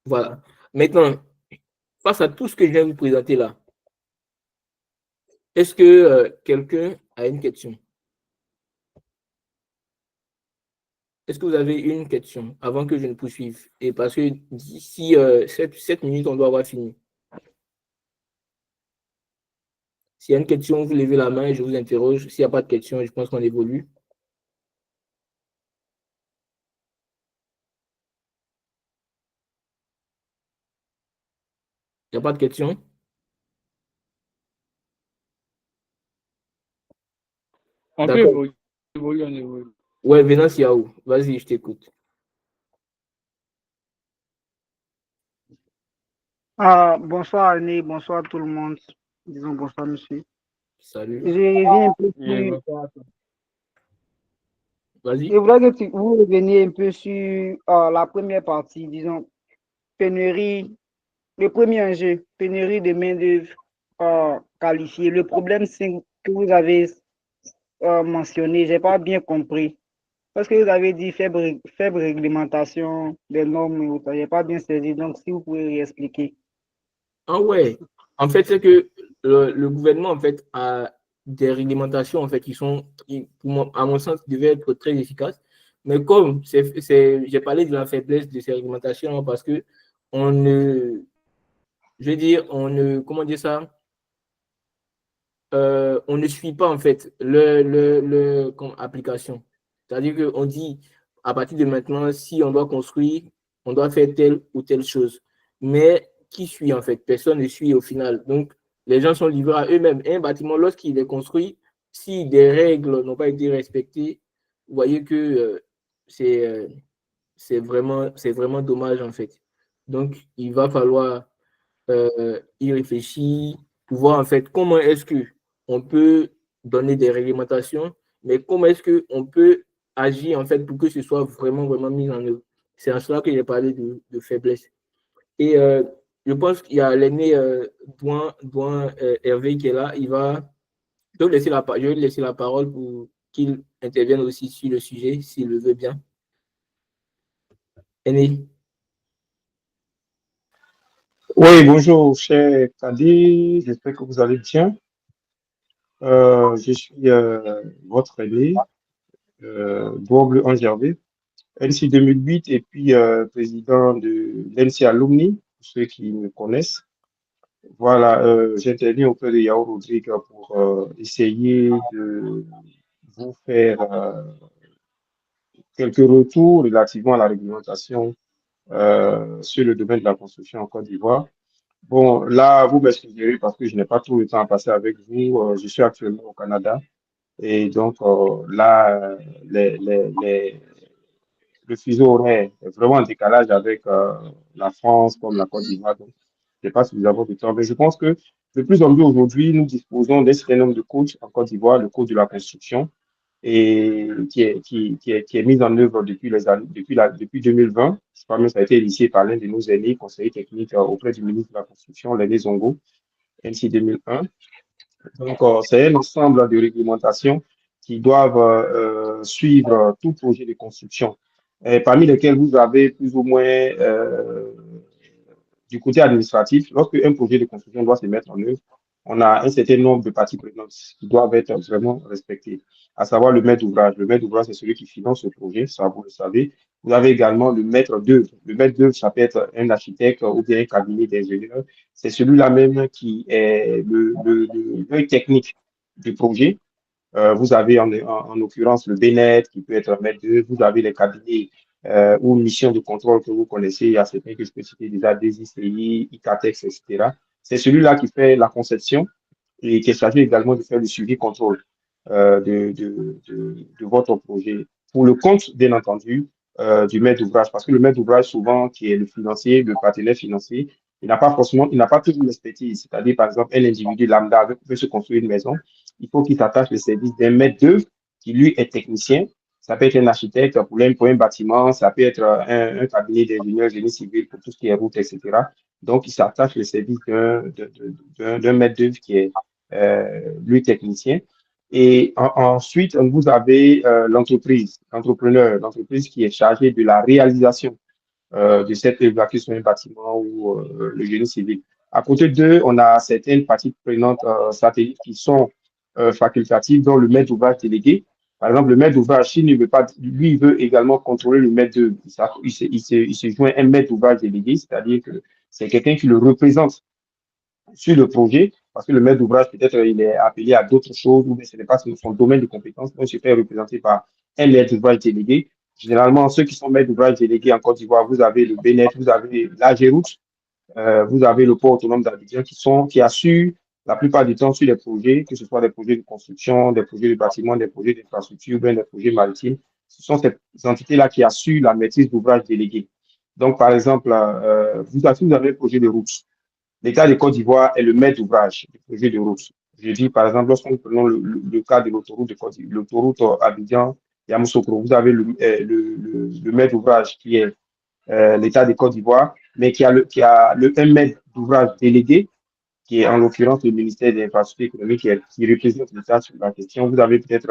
Voilà. Maintenant, face à tout ce que je viens de vous présenter là, est-ce que quelqu'un a une question? Est-ce que vous avez une question avant que je ne poursuive? Et parce que d'ici 7 minutes, on doit avoir fini. S'il y a une question, vous levez la main et je vous interroge. S'il n'y a pas de question, je pense qu'on évolue. Il n'y a pas de question? On peut évoluer, on évolue. Ouais, Venance Yahoo, vas-y, je t'écoute. Bonsoir René, bonsoir tout le monde. Disons bonsoir monsieur. Salut. Je reviens un peu Oui, sur... bonsoir. Vas-y. Je voudrais que vous reveniez un peu sur la première partie, disons, pénurie, le premier enjeu, pénurie de main-d'œuvre qualifiée. Le problème, c'est que vous avez mentionné, je n'ai pas bien compris. Parce que vous avez dit faible réglementation des normes, je n'ai pas bien saisi. Donc, si vous pouvez réexpliquer. Ah ouais. En fait, c'est que le gouvernement, en fait, a des réglementations, en fait, qui sont, à mon sens, devaient être très efficaces. Mais comme j'ai parlé de la faiblesse de ces réglementations parce que on ne, je veux dire, comment dire ça? On ne suit pas, en fait, comme application. C'est-à-dire qu'on dit, à partir de maintenant, si on doit construire, on doit faire telle ou telle chose. Mais qui suit, en fait? Personne ne suit au final. Donc, les gens sont livrés à eux-mêmes. Un bâtiment, lorsqu'il est construit, si des règles n'ont pas été respectées, vous voyez que c'est vraiment dommage, en fait. Donc, il va falloir y réfléchir, pour voir en fait comment est-ce qu'on peut donner des réglementations, mais comment est-ce qu'on peut agir en fait pour que ce soit vraiment, vraiment mis en œuvre. C'est en cela que j'ai parlé de faiblesse. Et je pense qu'il y a l'aîné Douin Hervé qui est là. Je vais lui laisser la parole pour qu'il intervienne aussi sur le sujet, s'il le veut bien. Aîné. Oui, bonjour, cher Kadi, j'espère que vous allez bien. Je suis votre aîné, Double Angervé, NC 2008 et puis président de l'NC Alumni, pour ceux qui me connaissent. Voilà, j'interviens auprès de Yao Rodrigue pour essayer de vous faire quelques retours relativement à la réglementation sur le domaine de la construction en Côte d'Ivoire. Bon, là, vous m'excuserez parce que je n'ai pas tout le temps à passer avec vous. Je suis actuellement au Canada et donc là, le fuseau horaire est vraiment en décalage avec la France comme la Côte d'Ivoire. Donc, je ne sais pas si nous avons du temps, mais je pense que de plus en plus aujourd'hui, nous disposons d'un certain nombre de coachs en Côte d'Ivoire, le coach de la construction, et qui est mise en œuvre depuis les années, depuis 2020. Je crois même que ça a été initié par l'un de nos aînés, conseiller technique auprès du ministre de la Construction, l'aîné Zongo, NC 2001. Donc, c'est un ensemble de réglementations qui doivent suivre tout projet de construction, et parmi lesquels vous avez plus ou moins du côté administratif, lorsque un projet de construction doit se mettre en œuvre, on a un certain nombre de parties prenantes qui doivent être vraiment respectées, à savoir le maître d'ouvrage. Le maître d'ouvrage, c'est celui qui finance le projet, ça vous le savez. Vous avez également le maître d'œuvre. Le maître d'œuvre, ça peut être un architecte ou bien un cabinet d'ingénieurs. C'est celui-là même qui est l'œil technique du projet. Vous avez en l'occurrence le BNet qui peut être un maître d'œuvre. Vous avez les cabinets ou missions de contrôle que vous connaissez. Il y a certains que je peux citer déjà, des ICI, ICATEX, etc. C'est celui-là qui fait la conception et qui est chargé également de faire le suivi contrôle de votre projet. Pour le compte, bien entendu, du maître d'ouvrage, parce que le maître d'ouvrage, souvent, qui est le financier, le partenaire financier, il n'a pas toute une expertise. C'est-à-dire, par exemple, un individu lambda veut se construire une maison, il faut qu'il s'attache le service d'un maître d'œuvre qui, lui, est technicien. Ça peut être un architecte pour un bâtiment, ça peut être un cabinet d'ingénieur, génie civil pour tout ce qui est route, etc. Donc, il s'attache le service d'un maître d'œuvre qui est, lui, technicien. Et ensuite, vous avez l'entreprise qui est chargée de la réalisation de cette œuvre, que ce soit un bâtiment ou le génie civil. À côté d'eux, on a certaines parties prenantes satellites qui sont facultatives, dont le maître d'ouvrage délégué. Par exemple, le maître d'ouvrage, s'il ne veut pas, lui, il veut également contrôler le maître d'œuvre. Il se joint un maître d'ouvrage délégué, c'est-à-dire que c'est quelqu'un qui le représente sur le projet, parce que le maître d'ouvrage, peut-être, il est appelé à d'autres choses, ou bien ce n'est pas son domaine de compétence. Donc, il se fait représenter par un maître d'ouvrage délégué. Généralement, ceux qui sont maîtres d'ouvrage délégués en Côte d'Ivoire, vous avez le BNet, vous avez l'AGEROUTE, vous avez le port autonome d'Abidjan qui assurent la plupart du temps sur les projets, que ce soit des projets de construction, des projets de bâtiment, des projets d'infrastructure, bien des projets maritimes. Ce sont ces entités-là qui assurent la maîtrise d'ouvrage déléguée. Donc, par exemple, vous avez un projet de route. L'État de Côte d'Ivoire est le maître d'ouvrage du projet de route. Je dis, par exemple, lorsque nous prenons le cas de l'autoroute de Côte d'Ivoire, l'autoroute Abidjan-Yamoussoukro, vous avez le maître d'ouvrage qui est l'État de Côte d'Ivoire, mais qui a un maître d'ouvrage délégué, qui est en l'occurrence le ministère des Infrastructures économiques, qui représente l'État sur la question. Vous avez peut-être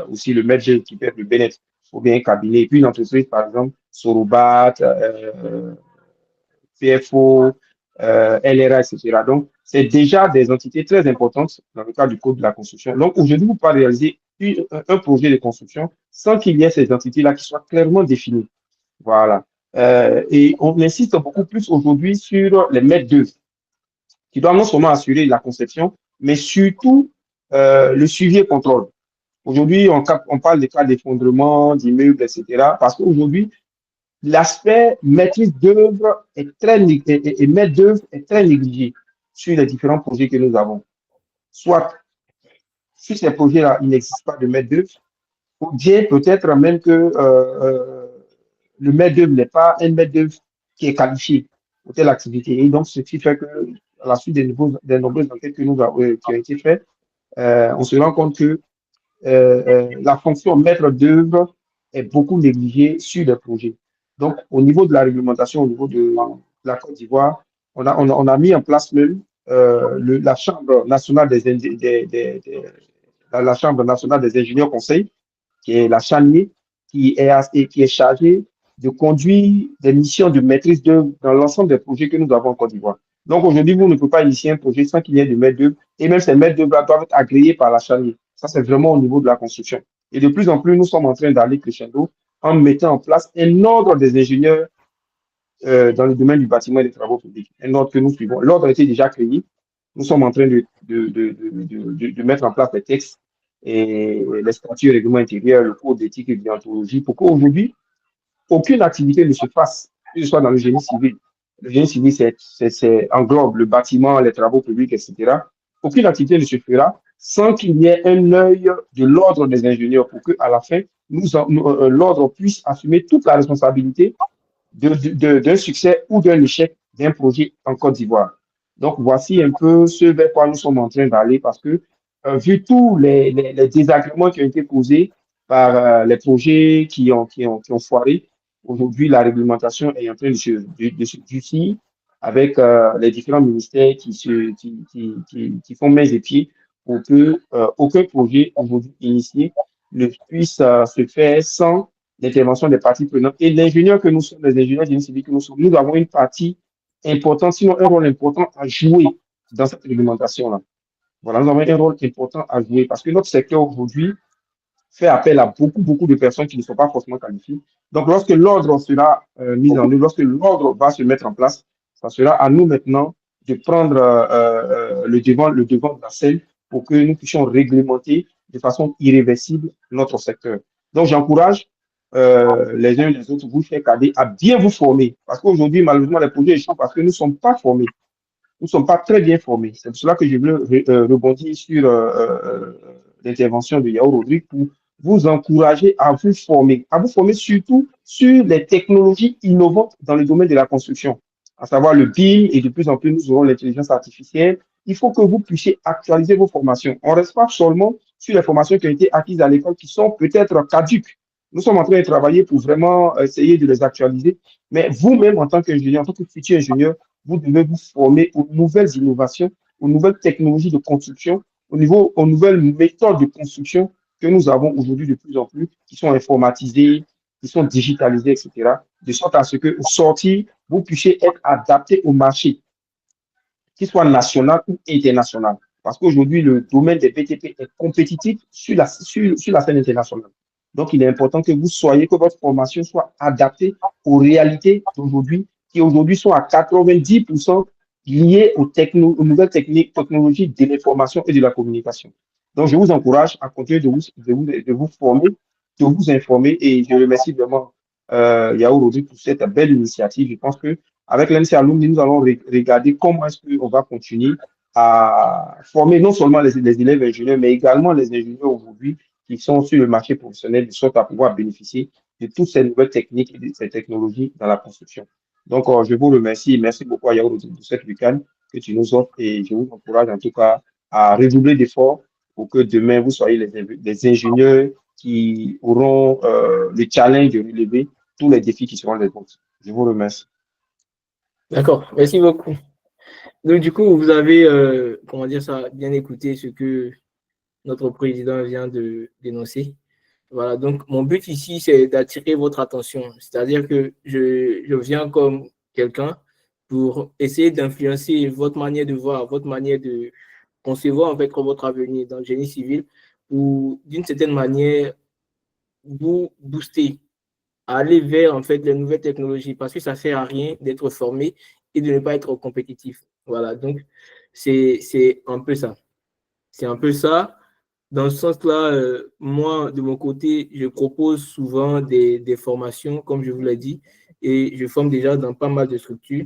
aussi le maître qui peut être le BNet ou bien un cabinet, et puis une entreprise, par exemple, Sorobat, PFO, LRA, etc. Donc, c'est déjà des entités très importantes dans le cadre du code de la construction. Donc, aujourd'hui, vous ne pouvez pas réaliser un projet de construction sans qu'il y ait ces entités-là qui soient clairement définies. Voilà. Et on insiste beaucoup plus aujourd'hui sur les maîtres d'œuvre, qui doivent non seulement assurer la conception, mais surtout le suivi et contrôle. Aujourd'hui, on parle des cas d'effondrement, d'immeubles, etc. Parce qu'aujourd'hui, l'aspect maîtrise d'œuvre et maître d'œuvre est très négligé sur les différents projets que nous avons. Soit, sur ces projets-là, il n'existe pas de maître d'œuvre, ou bien peut-être même que le maître d'œuvre n'est pas un maître d'œuvre qui est qualifié pour telle activité. Et donc, ce qui fait que à la suite des nombreuses enquêtes qui ont été faites, on se rend compte que la fonction maître d'œuvre est beaucoup négligée sur les projets. Donc, au niveau de la réglementation, au niveau de la Côte d'Ivoire, on a mis en place même la Chambre nationale la Chambre nationale des ingénieurs conseils, qui est la CHANIE, qui est chargée de conduire des missions de maîtrise d'œuvre dans l'ensemble des projets que nous avons en Côte d'Ivoire. Donc aujourd'hui, vous ne pouvez pas initier un projet sans qu'il y ait de maître d'œuvre, et même ces maîtres d'œuvre doivent être agréés par la CHANIE. Ça, c'est vraiment au niveau de la construction. Et de plus en plus, nous sommes en train d'aller crescendo en mettant en place un ordre des ingénieurs dans le domaine du bâtiment et des travaux publics. Un ordre que nous suivons. L'ordre a été déjà créé. Nous sommes en train de mettre en place les textes et les statuts et règlements intérieurs, le code d'éthique et de déontologie, pour qu'aujourd'hui, aucune activité ne se fasse, que ce soit dans le génie civil. Le génie civil, englobe le bâtiment, les travaux publics, etc. Aucune activité ne se fera sans qu'il y ait un œil de l'ordre des ingénieurs pour qu'à la fin, l'ordre puisse assumer toute la responsabilité d'un succès ou d'un échec d'un projet en Côte d'Ivoire. Donc, voici un peu ce vers quoi nous sommes en train d'aller parce que, vu tous les désagréments qui ont été causés par les projets qui ont foiré, aujourd'hui, la réglementation est en train de se durcir avec les différents ministères qui font mains et pieds pour que aucun projet aujourd'hui initié ne puisse se faire sans l'intervention des parties prenantes. Et l'ingénieur que nous sommes, les ingénieurs génie civil que nous sommes, nous avons une partie importante, sinon un rôle important à jouer dans cette réglementation-là. Voilà, nous avons un rôle important à jouer parce que notre secteur aujourd'hui fait appel à beaucoup de personnes qui ne sont pas forcément qualifiées. Donc, lorsque l'ordre sera mis en œuvre, lorsque l'ordre va se mettre en place, ça sera à nous maintenant de prendre le devant de la scène pour que nous puissions réglementer de façon irréversible notre secteur. Donc, j'encourage les uns et les autres, vous faire cadet à bien vous former. Parce qu'aujourd'hui, malheureusement, les projets échouent parce que nous ne sommes pas formés. Nous ne sommes pas très bien formés. C'est pour cela que je veux rebondir sur l'intervention de Yao Rodrigue pour vous encourager à vous former surtout sur les technologies innovantes dans le domaine de la construction, à savoir le BIM, et de plus en plus, nous aurons l'intelligence artificielle. Il faut que vous puissiez actualiser vos formations. On ne reste pas seulement sur les formations qui ont été acquises à l'école qui sont peut-être caduques. Nous sommes en train de travailler pour vraiment essayer de les actualiser. Mais vous-même, en tant qu'ingénieur, en tant que futur ingénieur, vous devez vous former aux nouvelles innovations, aux nouvelles technologies de construction, aux nouvelles méthodes de construction que nous avons aujourd'hui de plus en plus, qui sont informatisées, qui sont digitalisées, etc. De sorte à ce qu'au sortir, vous puissiez être adapté au marché, qu'il soit national ou international. Parce qu'aujourd'hui, le domaine des BTP est compétitif sur la scène internationale. Donc, il est important que votre formation soit adaptée aux réalités d'aujourd'hui, qui aujourd'hui sont à 90% liées aux nouvelles technologies de l'information et de la communication. Donc, je vous encourage à continuer de vous former, de vous informer, et je remercie vraiment Yao Rodrigue pour cette belle initiative. Je pense qu'avec l'NC Alumni, nous allons regarder comment est-ce qu'on va continuer à former non seulement les élèves ingénieurs, mais également les ingénieurs aujourd'hui qui sont sur le marché professionnel, de sorte à pouvoir bénéficier de toutes ces nouvelles techniques et de ces technologies dans la construction. Donc, je vous remercie. Merci beaucoup à Yao Rodrigue pour cette week-end que tu nous offres, et je vous encourage en tout cas à redoubler d'efforts pour que demain, vous soyez les ingénieurs qui auront le challenge de relever tous les défis qui seront les vôtres. Je vous remercie. D'accord, merci beaucoup. Donc, du coup, vous avez, comment dire ça, bien écouté ce que notre président vient de dénoncer. Voilà, donc mon but ici, c'est d'attirer votre attention. C'est-à-dire que je viens comme quelqu'un pour essayer d'influencer votre manière de voir, votre manière de concevoir en fait votre avenir dans le génie civil, ou d'une certaine manière vous booster à aller vers en fait les nouvelles technologies, parce que ça ne sert à rien d'être formé et de ne pas être compétitif. Voilà, donc c'est un peu ça. C'est un peu ça. Dans ce sens-là, moi, de mon côté, je propose souvent des formations, comme je vous l'ai dit, et je forme déjà dans pas mal de structures.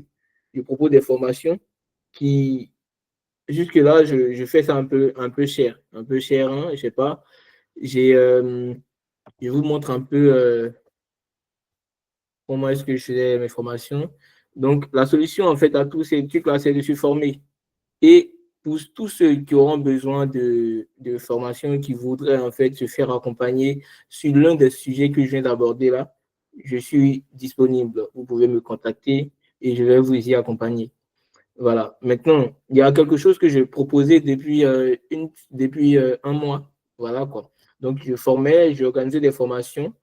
Je propose des formations qui, jusque-là, je fais ça un peu cher. Un peu cher, hein, je sais pas. Je vous montre un peu comment est-ce que je fais mes formations. Donc, la solution, en fait, à tous ces trucs-là, c'est de se former. Et pour tous ceux qui auront besoin de formation, qui voudraient en fait se faire accompagner sur l'un des sujets que je viens d'aborder là, je suis disponible. Vous pouvez me contacter et je vais vous y accompagner. Voilà. Maintenant, il y a quelque chose que j'ai proposé depuis un mois. Voilà quoi. Donc, je formais, j'organisais des formations,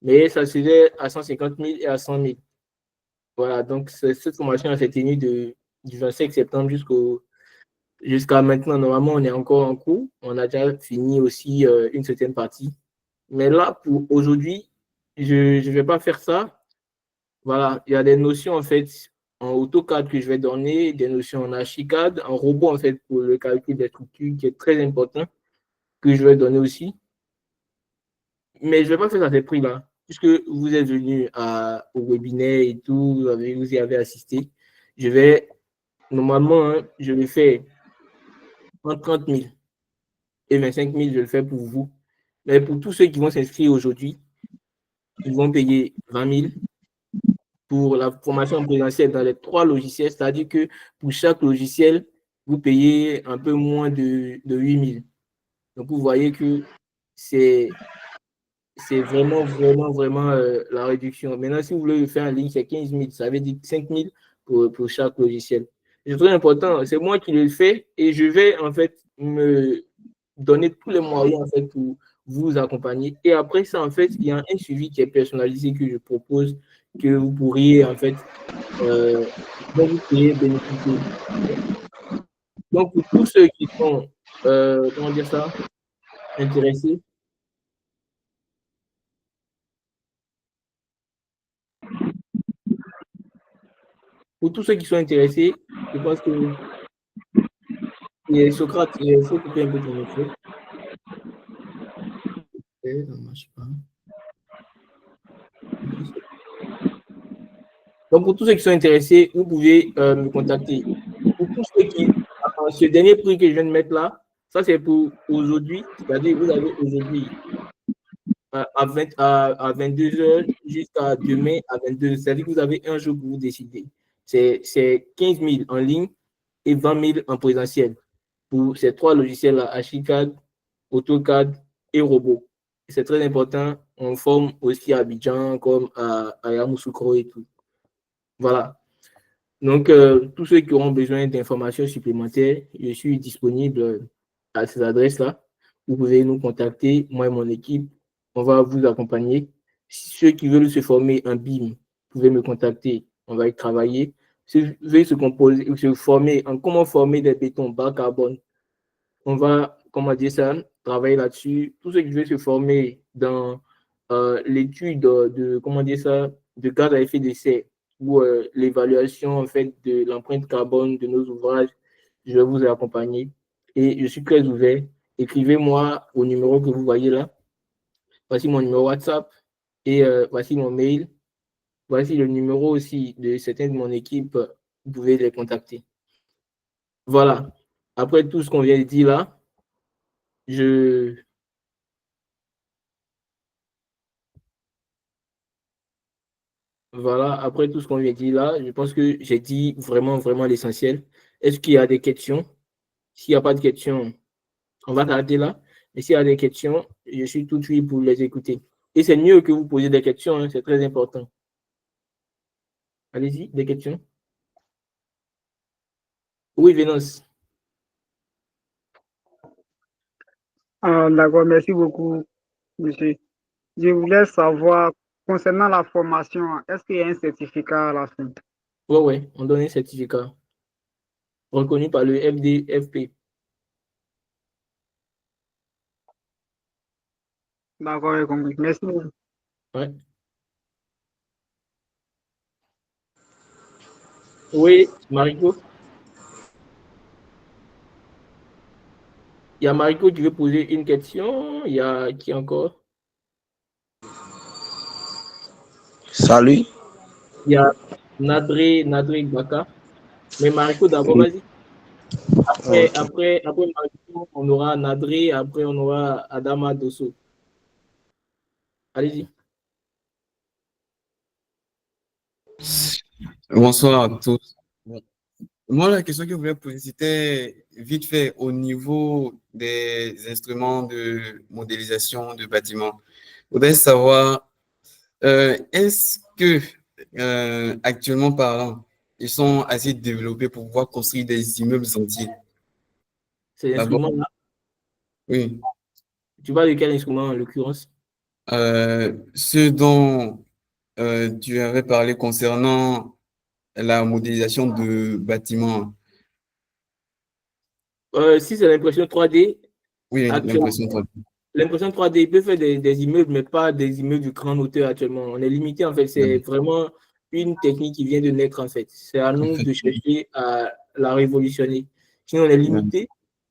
mais ça se faisait à 150 000 et à 100 000. Voilà. Donc, cette formation s'est tenue du 25 septembre jusqu'à maintenant. Normalement, on est encore en cours. On a déjà fini aussi une certaine partie. Mais là, pour aujourd'hui, je ne vais pas faire ça. Voilà, il y a des notions en fait en AutoCAD que je vais donner, des notions en Archicad, un robot en fait pour le calcul des structures qui est très important que je vais donner aussi. Mais je ne vais pas faire ça à ces prix-là, puisque vous êtes venu au webinaire et tout, vous y avez assisté. Normalement, hein, je le fais en 30 000 et 25 000, je le fais pour vous. Mais pour tous ceux qui vont s'inscrire aujourd'hui, ils vont payer 20 000 pour la formation en présentiel dans les 3 logiciels, c'est-à-dire que pour chaque logiciel, vous payez un peu moins de 8 000. Donc, vous voyez que c'est vraiment, vraiment, vraiment la réduction. Maintenant, si vous voulez le faire en ligne, c'est 15 000. Ça veut dire 5 000 pour chaque logiciel. C'est très important. C'est moi qui le fais et je vais en fait me donner tous les moyens en fait, pour vous accompagner. Et après ça, en fait, il y a un suivi qui est personnalisé que je propose, que vous pourriez en fait dont vous pourriez bénéficier. Donc, pour tous ceux qui sont, comment dire ça, intéressés, pour tous ceux qui sont intéressés, je pense que Socrate, il faut couper un peu ton micro. Ça ne marche pas. Donc, pour tous ceux qui sont intéressés, vous pouvez me contacter. Pour tous ceux qui, ce dernier prix que je viens de mettre là, ça c'est pour aujourd'hui, c'est-à-dire vous avez aujourd'hui à 22h jusqu'à demain à 22h, c'est-à-dire que vous avez un jour pour vous décider. C'est 15 000 en ligne et 20 000 en présentiel pour ces 3 logiciels-là, Archicad, AutoCAD et Robot. C'est très important. On forme aussi à Abidjan, comme à Yamoussoukro et tout. Voilà. Donc, tous ceux qui auront besoin d'informations supplémentaires, je suis disponible à ces adresses-là. Vous pouvez nous contacter, moi et mon équipe. On va vous accompagner. Ceux qui veulent se former en BIM, vous pouvez me contacter. On va y travailler. Ceux qui veulent se former en comment former des bétons bas carbone, on va, comment dire ça, travailler là-dessus. Tous ceux qui veulent se former dans l'étude comment dire ça, de gaz à effet de serre ou l'évaluation en fait de l'empreinte carbone de nos ouvrages, je vais vous accompagner. Et je suis très ouvert. Écrivez-moi au numéro que vous voyez là. Voici mon numéro WhatsApp et voici mon mail. Voici le numéro aussi de certains de mon équipe. Vous pouvez les contacter. Voilà. Après tout ce qu'on vient de dire là, Voilà, après tout ce qu'on vient de dire là, je pense que j'ai dit vraiment, vraiment l'essentiel. Est-ce qu'il y a des questions? S'il n'y a pas de questions, on va s'arrêter là. Et s'il y a des questions, je suis tout de suite pour les écouter. Et c'est mieux que vous posiez des questions, hein, c'est très important. Allez-y, des questions? Oui, Vénus. D'accord, merci beaucoup, monsieur. Je voulais savoir, concernant la formation, est-ce qu'il y a un certificat à la fin? Oui, on donne un certificat reconnu par le FDFP. D'accord, j'ai compris. Merci beaucoup. Ouais. Oui, Mariko. Il y a Mariko qui veut poser une question. Il y a qui encore? Salut. Il y a Nadré Baka. Mais Mariko, d'abord, vas-y. Après Mariko, on aura Nadré, après on aura Adama Dosso. Allez-y. Bonsoir à tous. Moi, la question que je voulais poser, c'était vite fait au niveau des instruments de modélisation de bâtiments. Je voudrais savoir, est-ce que, actuellement parlant, ils sont assez développés pour pouvoir construire des immeubles entiers? Ces D'abord, instruments-là, oui. tu vois de quel instrument en l'occurrence? Ce dont tu avais parlé concernant la modélisation de bâtiments. Si c'est l'impression 3D, Oui, actuellement, l'impression 3D. l'impression 3D il peut faire des immeubles, mais pas des immeubles de grande hauteur actuellement. On est limité, en fait. C'est vraiment une technique qui vient de naître, en fait. C'est à nous de chercher à la révolutionner. Sinon, on est limité.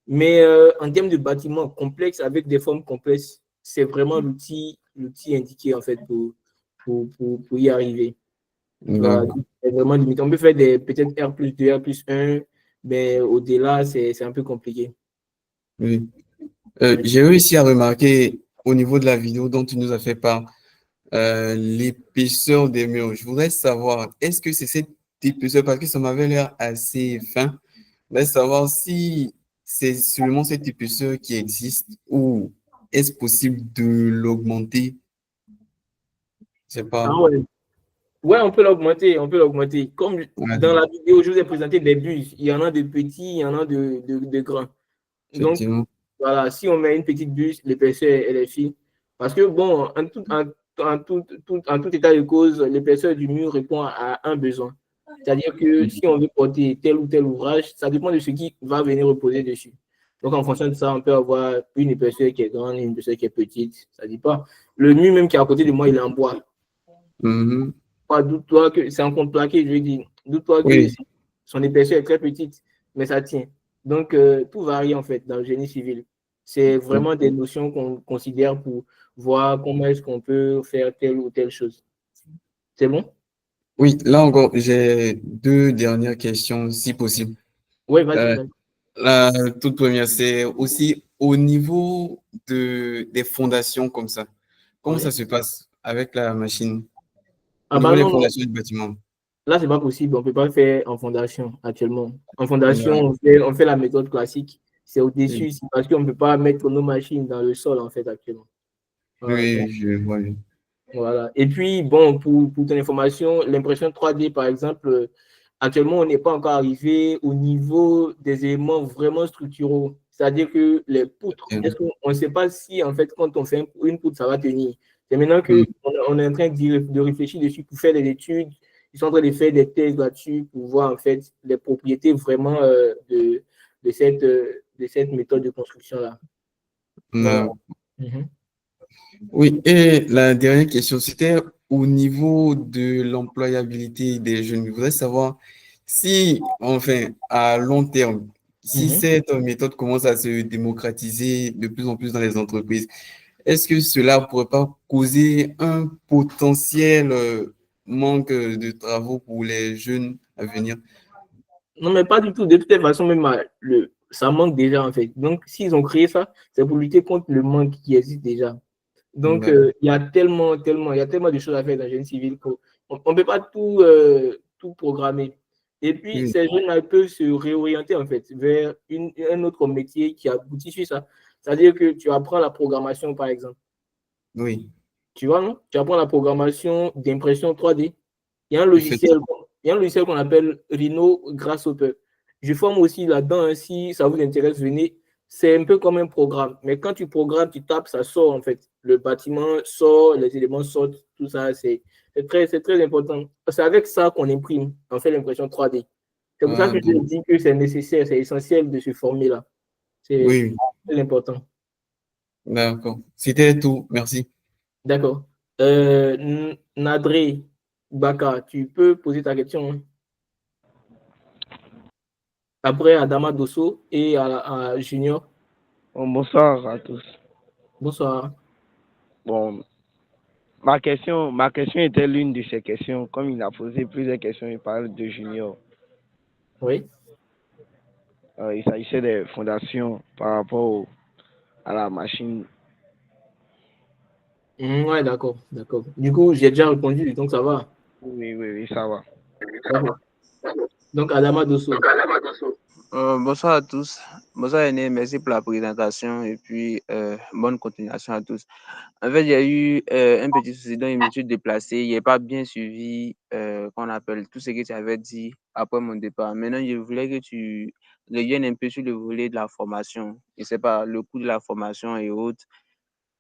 Mais en termes de bâtiments complexes, avec des formes complexes, c'est vraiment l'outil indiqué, en fait, pour y arriver. Voilà, c'est vraiment limité. On peut faire peut-être R+2, R+1, mais au-delà, c'est un peu compliqué. Oui. J'ai réussi à remarquer au niveau de la vidéo dont tu nous as fait part, l'épaisseur des murs. Je voudrais savoir, est-ce que c'est cette épaisseur, parce que ça m'avait l'air assez fin, je voudrais savoir si c'est seulement cette épaisseur qui existe ou est-ce possible de l'augmenter? Je sais pas. Ah ouais. Ouais, on peut l'augmenter, on peut l'augmenter. Comme dans la vidéo, je vous ai présenté des bus. Il y en a de petits, il y en a de grands. Donc, Effectivement. voilà, si on met une petite bus, l'épaisseur, elle est fine. Parce que, bon, en tout état de cause, l'épaisseur du mur répond à un besoin. C'est-à-dire que si on veut porter tel ou tel ouvrage, ça dépend de ce qui va venir reposer dessus. Donc, en fonction de ça, on peut avoir une épaisseur qui est grande et une épaisseur qui est petite. Ça ne dit pas. Le mur même qui est à côté de moi, il est en bois. Doute-toi que c'est un contreplaqué, je veux dire. Doute-toi que son épaisseur est très petite, mais ça tient. Donc, tout varie en fait dans le génie civil. C'est vraiment des notions qu'on considère pour voir comment est-ce qu'on peut faire telle ou telle chose. C'est bon? Oui, là encore, j'ai deux dernières questions, si possible. Oui, vas-y. La toute première, c'est aussi au niveau des fondations comme ça. Comment ça se passe avec la machine? Au niveau des fondations du bâtiment. Là, c'est pas possible. On ne peut pas faire en fondation actuellement. En fondation, on fait la méthode classique. C'est au-dessus, parce qu'on ne peut pas mettre nos machines dans le sol, en fait, actuellement. Oui, je vois. Voilà. Et puis, bon, pour ton information, l'impression 3D, par exemple, actuellement, on n'est pas encore arrivé au niveau des éléments vraiment structuraux. C'est-à-dire que les poutres, on ne sait pas si, en fait, quand on fait une poutre, ça va tenir. C'est maintenant qu'on est en train de réfléchir dessus pour faire des études. Ils sont en train de faire des thèses là-dessus pour voir, en fait, les propriétés vraiment de cette méthode de construction-là. Voilà. Oui, et la dernière question, c'était au niveau de l'employabilité des jeunes. Je voudrais savoir si, enfin, à long terme, si cette méthode commence à se démocratiser de plus en plus dans les entreprises, est-ce que cela ne pourrait pas causer un potentiel manque de travaux pour les jeunes à venir? Non, mais pas du tout. De toute façon, même ça manque déjà, en fait. Donc, s'ils ont créé ça, c'est pour lutter contre le manque qui existe déjà. Donc, il y a tellement de choses à faire dans le génie civil qu'on ne peut pas tout programmer. Et puis, ces jeunes peuvent se réorienter, en fait, vers un autre métier qui aboutit sur ça. C'est-à-dire que tu apprends la programmation, par exemple. Oui. Tu vois, non? Tu apprends la programmation d'impression 3D. Il y a un logiciel qu'on appelle Rhino Grasshopper. Je forme aussi là-dedans, hein, si ça vous intéresse, venez. C'est un peu comme un programme. Mais quand tu programmes, tu tapes, ça sort en fait. Le bâtiment sort, les éléments sortent, tout ça, c'est très important. C'est avec ça qu'on imprime, on fait l'impression 3D. C'est pour ça que je dis que c'est nécessaire, c'est essentiel de se former là. C'est très important. D'accord. C'était tout. Merci. D'accord. Nadré Baka, tu peux poser ta question. Hein? Après Adama Dosso et à Junior. Bon, bonsoir à tous. Bonsoir. Bon, ma question était l'une de ces questions. Comme il a posé plusieurs questions, il parle de Junior. Oui. Il s'agissait des fondations par rapport à la machine. Ouais, d'accord. Du coup, j'ai déjà répondu, donc ça va. Oui, ça va. Donc, Adama Dosso. Bonsoir à tous. Bonsoir Aîné, merci pour la présentation et puis bonne continuation à tous. En fait, il y a eu un petit souci dans une étude déplacée. Il n'est pas bien suivi qu'on appelle tout ce que tu avais dit après mon départ. Maintenant, je voulais que tu reviennes un peu sur le volet de la formation. Je ne sais pas, le coût de la formation et autres.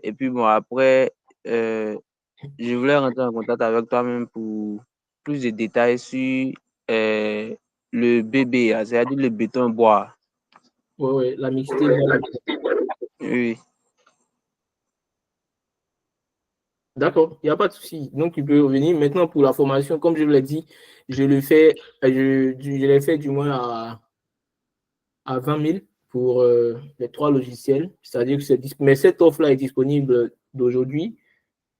Et puis bon, après, je voulais rentrer en contact avec toi-même pour plus de détails sur le BB, c'est-à-dire le béton bois. Ouais, la mixité, voilà. Oui. D'accord, il n'y a pas de souci. Donc, tu peux revenir. Maintenant, pour la formation, comme je l'ai dit, je l'ai fait du moins à 20 000 pour les 3 logiciels. C'est-à-dire que mais cette offre-là est disponible d'aujourd'hui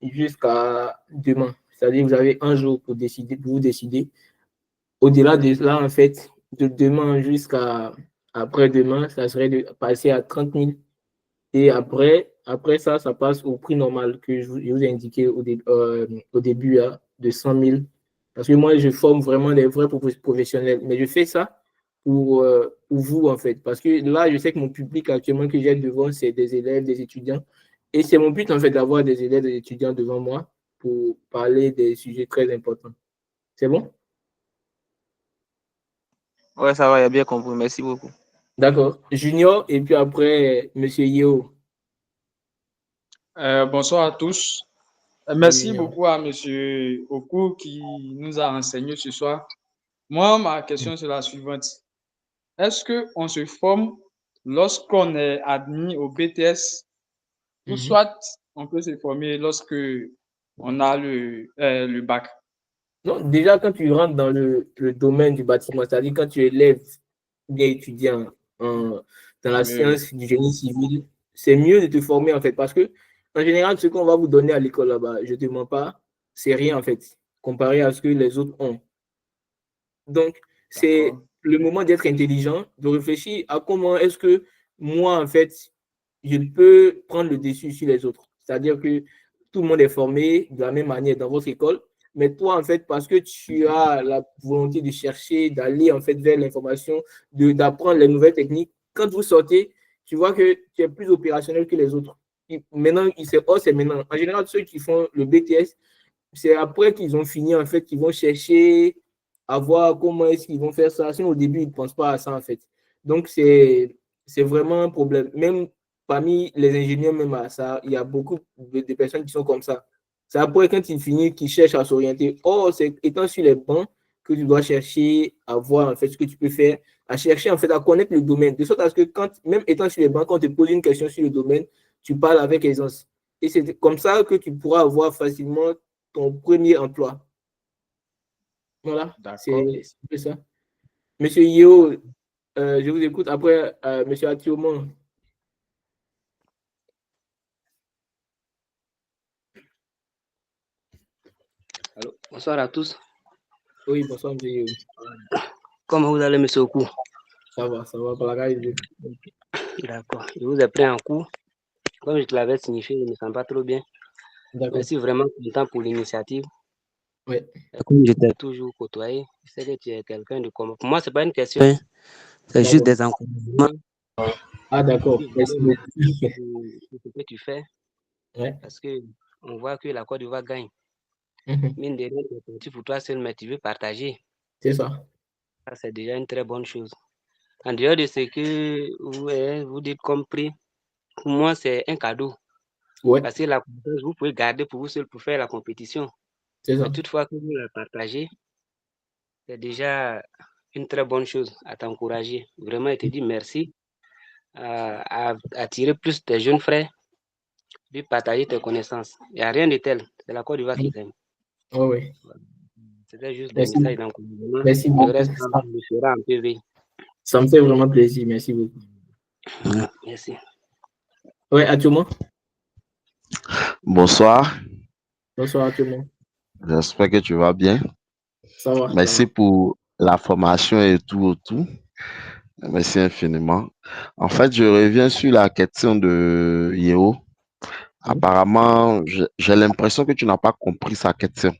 jusqu'à demain. C'est-à-dire que vous avez un jour pour vous décider. Au-delà de cela, en fait, de demain jusqu'à après-demain, ça serait de passer à 30 000. Et après ça, ça passe au prix normal que je vous ai indiqué au début de 100 000. Parce que moi, je forme vraiment des vrais professionnels. Mais je fais ça pour vous, en fait. Parce que là, je sais que mon public actuellement que j'ai devant, c'est des élèves, des étudiants. Et c'est mon but, en fait, d'avoir des élèves, des étudiants devant moi pour parler des sujets très importants. C'est bon? Ouais, ça va, il a bien compris. Merci beaucoup. D'accord. Junior, et puis après, Monsieur Yeo. Bonsoir à tous. Merci beaucoup à Monsieur Oku qui nous a renseigné ce soir. Moi, ma question c'est la suivante. Est-ce qu'on se forme lorsqu'on est admis au BTS ou soit on peut se former lorsque on a le bac? Non, déjà, quand tu rentres dans le domaine du bâtiment, c'est-à-dire quand tu élèves bien étudiant dans la science du génie civil, c'est mieux de te former en fait parce que en général, ce qu'on va vous donner à l'école là-bas, je ne te mens pas, c'est rien en fait comparé à ce que les autres ont. Donc, c'est le moment d'être intelligent, de réfléchir à comment est-ce que moi en fait, je peux prendre le dessus sur les autres. C'est-à-dire que tout le monde est formé de la même manière dans votre école, mais toi, en fait, parce que tu as la volonté de chercher, d'aller en fait vers l'information, d'apprendre les nouvelles techniques, quand vous sortez, tu vois que tu es plus opérationnel que les autres. Maintenant, c'est maintenant. En général, ceux qui font le BTS, c'est après qu'ils ont fini, en fait, qu'ils vont chercher à voir comment est-ce qu'ils vont faire ça. Sinon, au début, ils ne pensent pas à ça, en fait. Donc, c'est vraiment un problème. Même parmi les ingénieurs, même à ça, il y a beaucoup de personnes qui sont comme ça. C'est après, quand ils finissent, qu'ils cherchent à s'orienter. Or, c'est étant sur les bancs que tu dois chercher à voir, en fait, ce que tu peux faire, à chercher, en fait, à connaître le domaine. De sorte à ce que, même étant sur les bancs, quand on te pose une question sur le domaine, tu parles avec aisance. Et c'est comme ça que tu pourras avoir facilement ton premier emploi. Voilà, c'est un peu ça. Monsieur Yeo, je vous écoute. Après, Monsieur Atioman. Allô, bonsoir à tous. Oui, bonsoir, Monsieur Yeo. Comment vous allez, Monsieur Oku? Ça va, par la gueule. D'accord. Je vous ai pris en cours. Comme je te l'avais signifié, je ne me sens pas trop bien. Merci vraiment content pour l'initiative. Oui. Comme je t'ai toujours côtoyé, je sais que tu es quelqu'un de commun. Pour moi, ce n'est pas une question, c'est juste des encouragements. Ah, d'accord. Merci beaucoup. Ce que tu fais. Ouais. Parce qu'on voit que la Côte d'Ivoire gagne. Mine de rien, c'est petit pour toi seul, mais tu veux partager. C'est ça. Ça, c'est déjà une très bonne chose. En dehors de ce que vous dites comme prix, pour moi, c'est un cadeau. Ouais. Parce que la compétence, vous pouvez garder pour vous seul pour faire la compétition. C'est ça. Mais toutefois que vous la partagez, c'est déjà une très bonne chose à t'encourager. Vraiment, je te dis merci à attirer plus tes jeunes frères, puis partager tes connaissances. Il n'y a rien de tel. C'est la Côte d'Ivoire qui t'aime. Oui. C'était juste des messages d'encouragement. Merci beaucoup. Le reste, ça me fera un PV. Ça me fait vraiment plaisir. Merci beaucoup. Merci. Oui, Atioman. Bonsoir. Bonsoir, Atioman. J'espère que tu vas bien. Ça va. Merci pour la formation et tout. Merci infiniment. En fait, je reviens sur la question de Yeo. Apparemment, j'ai l'impression que tu n'as pas compris sa question.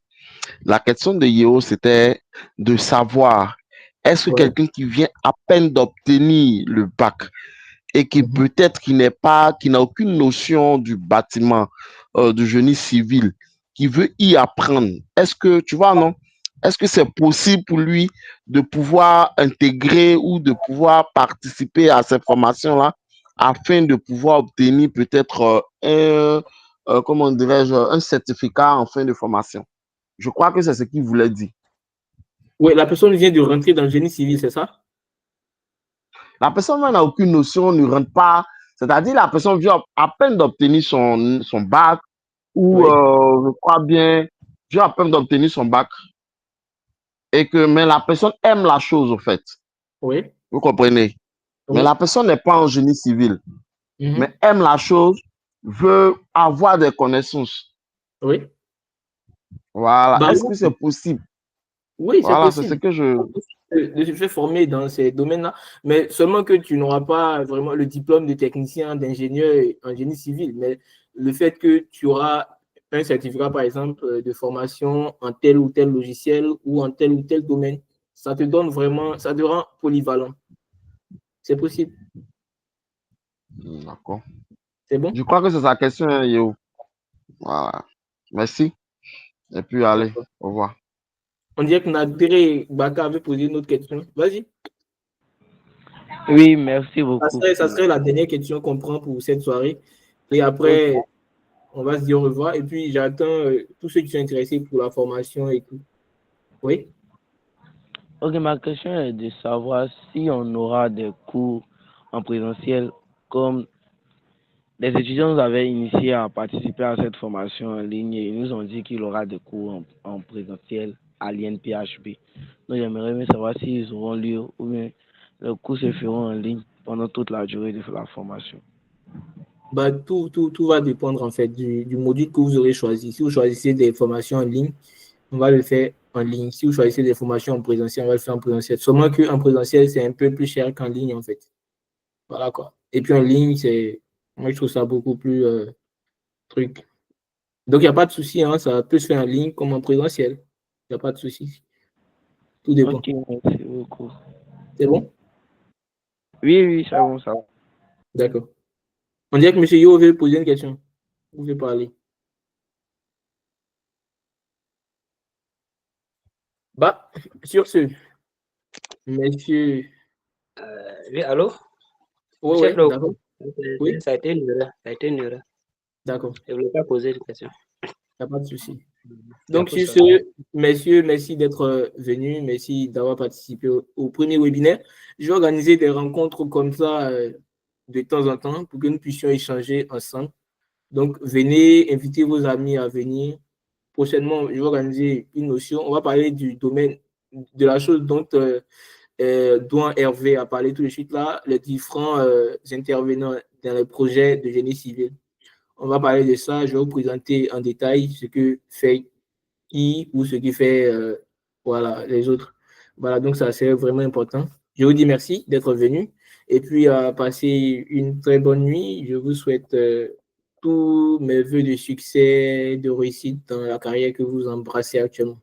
La question de Yeo, c'était de savoir Est-ce que quelqu'un qui vient à peine d'obtenir le bac et qui peut-être qui n'a aucune notion du bâtiment, du génie civil, qui veut y apprendre, est-ce que, tu vois, non? Est-ce que c'est possible pour lui de pouvoir intégrer ou de pouvoir participer à ces formations-là afin de pouvoir obtenir peut-être comment dirais-je, un certificat en fin de formation? Je crois que c'est ce qu'il voulait dire. Oui, la personne vient de rentrer dans le génie civil, c'est ça? La personne n'a aucune notion, ne rentre pas. C'est-à-dire la personne vient à peine d'obtenir son bac ou, je crois bien, vient à peine d'obtenir son bac. Mais la personne aime la chose, au fait. Oui. Vous comprenez? Oui. Mais la personne n'est pas en génie civil, mais aime la chose, veut avoir des connaissances. Oui. Voilà. Bah, est-ce que c'est possible? Oui, c'est voilà, possible. C'est ce que je... De se faire former dans ces domaines-là, mais seulement que tu n'auras pas vraiment le diplôme de technicien, d'ingénieur en génie civil, mais le fait que tu auras un certificat, par exemple, de formation en tel ou tel logiciel ou en tel ou tel domaine, ça te donne vraiment, ça te rend polyvalent. C'est possible. D'accord. C'est bon? Je crois que c'est sa question, hein, Yo. Voilà. Merci. Et puis, allez, au revoir. On dirait que Nadré Baka avait posé une autre question. Vas-y. Oui, merci beaucoup. Ça serait la dernière question qu'on prend pour cette soirée. Et après, on va se dire au revoir. Et puis, j'attends tous ceux qui sont intéressés pour la formation et tout. Oui? Ok, ma question est de savoir si on aura des cours en présentiel comme les étudiants nous avaient initié à participer à cette formation en ligne et ils nous ont dit qu'il y aura des cours en présentiel à l'INPHB. Donc, j'aimerais bien savoir s'ils auront lieu ou bien les cours se feront en ligne pendant toute la durée de la formation. Bah, tout va dépendre en fait du module que vous aurez choisi. Si vous choisissez des formations en ligne, on va le faire en ligne. Si vous choisissez des formations en présentiel, on va le faire en présentiel. Seulement qu'en présentiel, c'est un peu plus cher qu'en ligne en fait. Voilà quoi. Et puis en ligne, moi je trouve ça beaucoup plus truc. Donc il n'y a pas de souci, hein, ça peut se faire en ligne comme en présentiel. Il n'y a pas de souci. Tout dépend. Ok, merci beaucoup. C'est bon? Oui, c'est bon, ça va. D'accord. On dirait que M. Yo veut poser une question. Vous pouvez parler. Bah, sur ce, monsieur. Oui, allô? Oui, d'accord. Oui. Ça a été une erreur. D'accord. Je ne voulais pas poser de question. Il n'y a pas de souci. Donc, sur ce, messieurs, merci d'être venus. Merci d'avoir participé au premier webinaire. Je vais organiser des rencontres comme ça de temps en temps pour que nous puissions échanger ensemble. Donc, venez, invitez vos amis à venir. Prochainement, je vais organiser une notion. On va parler du domaine, de la chose dont Hervé a parlé tout de suite là, les différents intervenants dans les projets de génie civil. On va parler de ça. Je vais vous présenter en détail ce que fait qui ou ce qui fait voilà, les autres. Voilà, donc ça, c'est vraiment important. Je vous dis merci d'être venu et puis passer une très bonne nuit. Je vous souhaite tous mes voeux de succès, de réussite dans la carrière que vous embrassez actuellement.